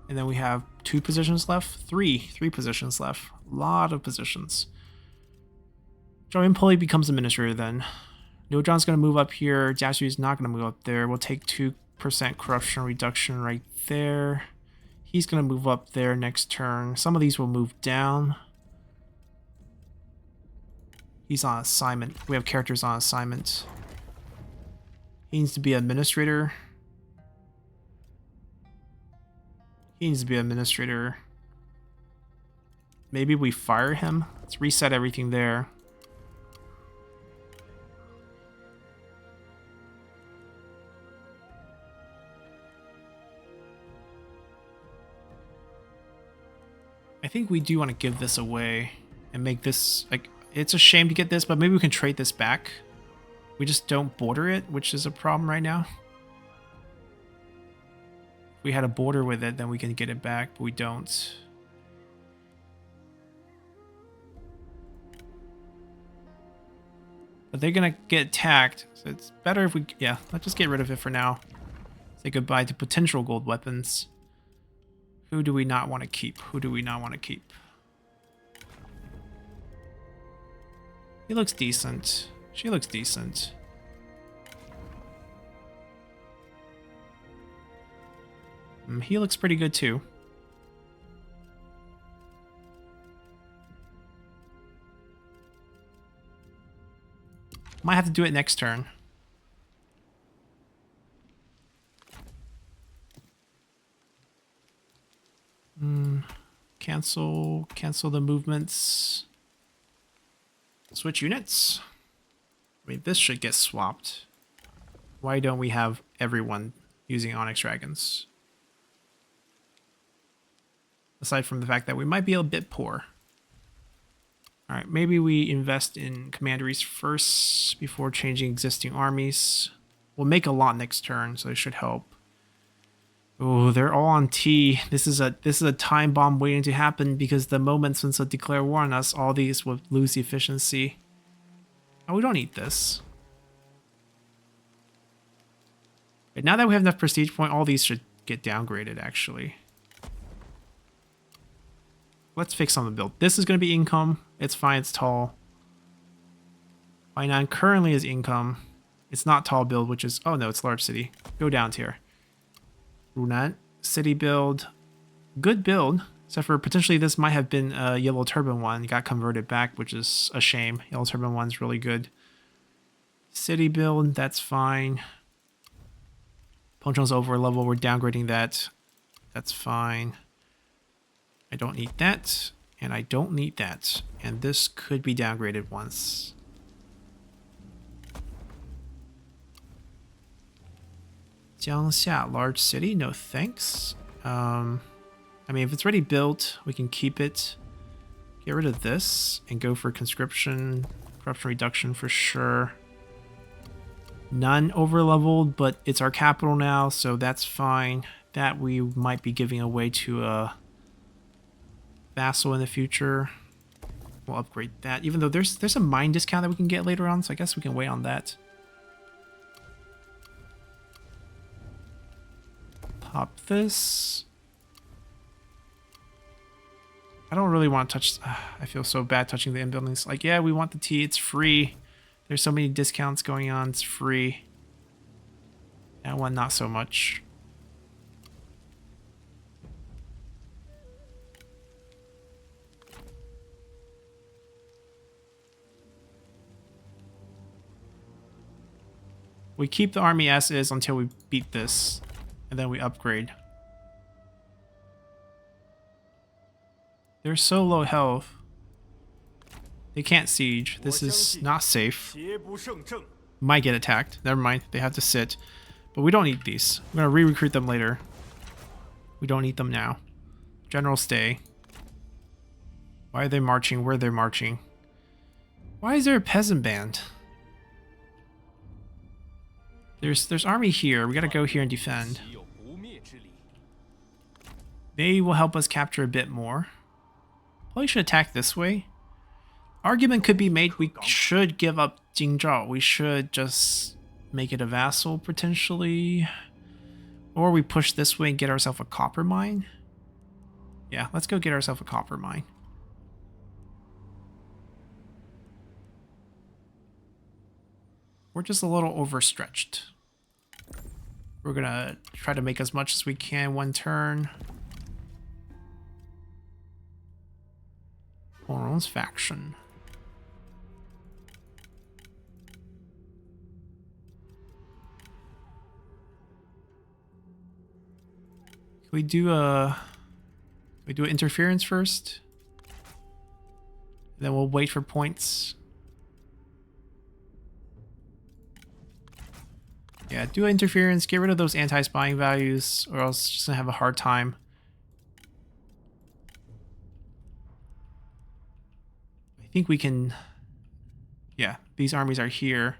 And then we have 2 positions left. 3 positions left. A lot of positions. Zhao Yunpei becomes administrator then. Liu Zhang's going to move up here. Jia Xu is not going to move up there. We'll take 2% corruption reduction right there. He's going to move up there next turn. Some of these will move down. He's on assignment. We have characters on assignment. He needs to be administrator. He needs to be administrator. Maybe we fire him. Let's reset everything there. I think we do want to give this away and make this, like, it's a shame to get this, but maybe we can trade this back. We just don't border it, which is a problem right now. If we had a border with it, then we can get it back, but we don't. But they're gonna get attacked, so it's better if we, yeah, let's just get rid of it for now. Say goodbye to potential gold weapons. Who do we not want to keep? Who do we not want to keep? He looks decent. She looks decent. He looks pretty good too. Might have to do it next turn. Cancel the movements. Switch units. I mean, this should get swapped. Why don't we have everyone using Onyx Dragons? Aside from the fact that we might be a bit poor. Alright, maybe we invest in commanderies first before changing existing armies. We'll make a lot next turn, so it should help. Oh, they're all on T. This is a time bomb waiting to happen because the moment since they declare war on us, all these will lose efficiency. Oh, we don't need this. But now that we have enough prestige point, all these should get downgraded actually. Let's fix on the build. This is going to be income. It's fine. It's tall. Hainan currently is income. It's not tall build, which is... Oh, no, it's large city. Go down tier. Runan. City build. Good build. Except for potentially this might have been a Yellow Turban one. It got converted back, which is a shame. Yellow Turban one's really good. City build. That's fine. Pengcheng's over level. We're downgrading that. That's fine. I don't need that, and I don't need that. And this could be downgraded once. Jiangxia, large city, no thanks. I mean, if it's already built, we can keep it. Get rid of this and go for conscription, corruption reduction for sure. None over leveled, but it's our capital now, so that's fine. That we might be giving away to a vassal in the future. We'll upgrade that, even though there's a mine discount that we can get later on, so I guess we can wait on that. Pop this. I don't really want to touch... I feel so bad touching the in-buildings. Like, yeah, we want the tea. It's free. There's so many discounts going on. It's free. That one, not so much. We keep the army as is until we beat this, and then we upgrade. They're so low health. They can't siege. This is not safe. Might get attacked. Never mind. They have to sit. But we don't need these. We're going to re-recruit them later. We don't need them now. General stay. Why are they marching? Where they're marching? Why is there a peasant band? There's army here. We gotta go here and defend. They will help us capture a bit more. Probably should attack this way. Argument could be made we should give up Jingzhao. We should just make it a vassal potentially. Or we push this way and get ourselves a copper mine. Yeah, let's go get ourselves a copper mine. We're just a little overstretched. We're gonna try to make as much as we can one turn. Horons faction. Can we do a interference first? Then we'll wait for points. Yeah, do interference, get rid of those anti-spying values, or else it's just gonna have a hard time. I think we can... Yeah, these armies are here.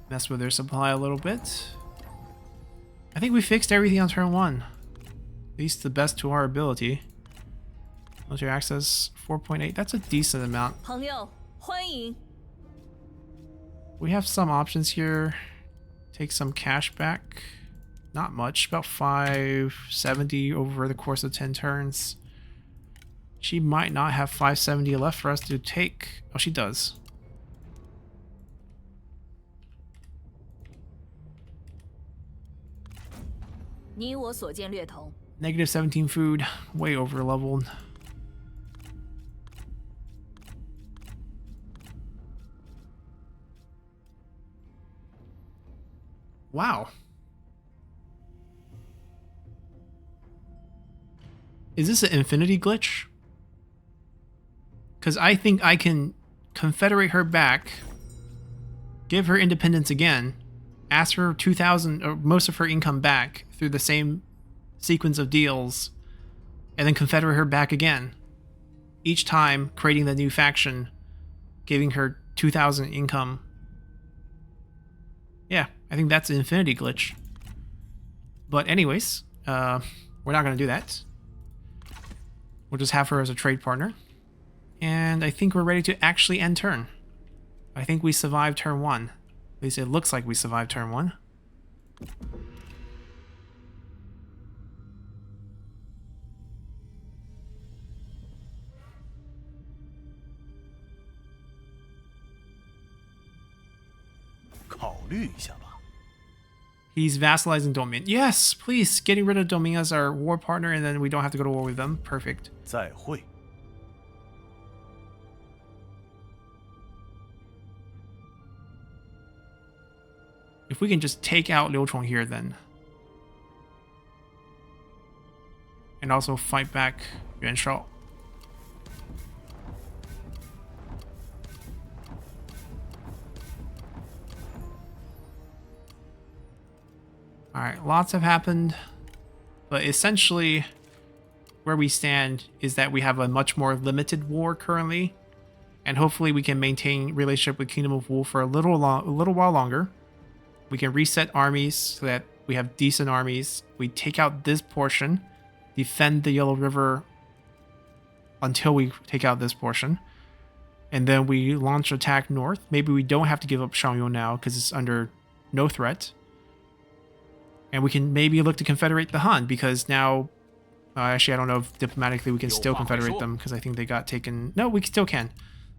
Mess with their supply a little bit. I think we fixed everything on turn 1. At least the best to our ability. Military access 4.8. That's a decent amount. 朋友，欢迎。 We have some options here. Take some cash back. Not much. About 570 over the course of 10 turns. She might not have 570 left for us to take. Oh, she does. Negative 17 food. Way over leveled. Wow. Is this an infinity glitch? Because I think I can confederate her back, give her independence again, ask her 2,000 or most of her income back through the same sequence of deals, and then confederate her back again. Each time creating the new faction, giving her 2,000 income. Yeah, I think that's an infinity glitch. But anyways, we're not going to do that. We'll just have her as a trade partner. And I think we're ready to actually end turn. I think we survived turn 1. At least it looks like we survived turn 1. He's vassalizing Dominion. Yes, please, getting rid of Dominion as our war partner, and then we don't have to go to war with them. Perfect. 再会。 If we can just take out Liu Chong here, then. And also fight back Yuan Shu. Alright, lots have happened. But essentially, where we stand is that we have a much more limited war currently. And hopefully we can maintain relationship with Kingdom of Wu for a little while longer. We can reset armies so that we have decent armies. We take out this portion, defend the Yellow River until we take out this portion. And then we launch attack north. Maybe we don't have to give up Shangyong now because it's under no threat. And we can maybe look to confederate the Han because now... actually, I don't know if diplomatically we can still confederate them because I think they got taken... No, we still can.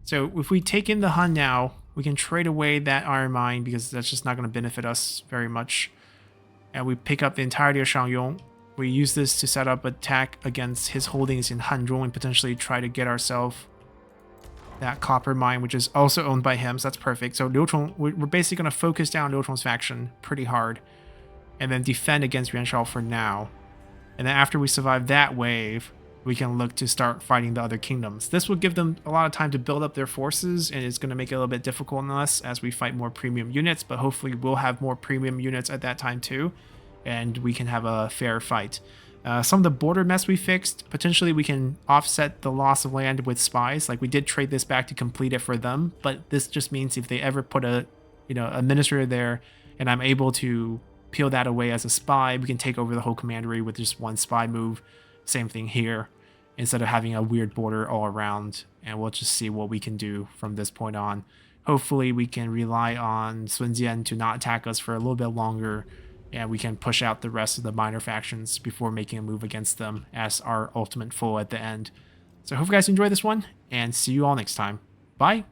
So if we take in the Han now, we can trade away that iron mine because that's just not going to benefit us very much. And we pick up the entirety of Shangyong. We use this to set up attack against his holdings in Hanzhong and potentially try to get ourselves that copper mine, which is also owned by him. So that's perfect. So Liu Chong, we're basically going to focus down Liu Chong's faction pretty hard. And then defend against Yuan Shu for now. And then after we survive that wave, we can look to start fighting the other kingdoms. This will give them a lot of time to build up their forces, and it's going to make it a little bit difficult on us as we fight more premium units, but hopefully we'll have more premium units at that time too, and we can have a fair fight. Some of the border mess we fixed, potentially we can offset the loss of land with spies. Like we did trade this back to complete it for them, but this just means if they ever put a administrator there, and I'm able to peel that away as a spy, we can take over the whole commandery with just one spy move. Same thing here. instead of having a weird border all around. And we'll just see what we can do from this point on. Hopefully we can rely on Sun Jian to not attack us for a little bit longer, and we can push out the rest of the minor factions before making a move against them as our ultimate foe at the end. So I hope you guys enjoyed this one, and see you all next time. Bye!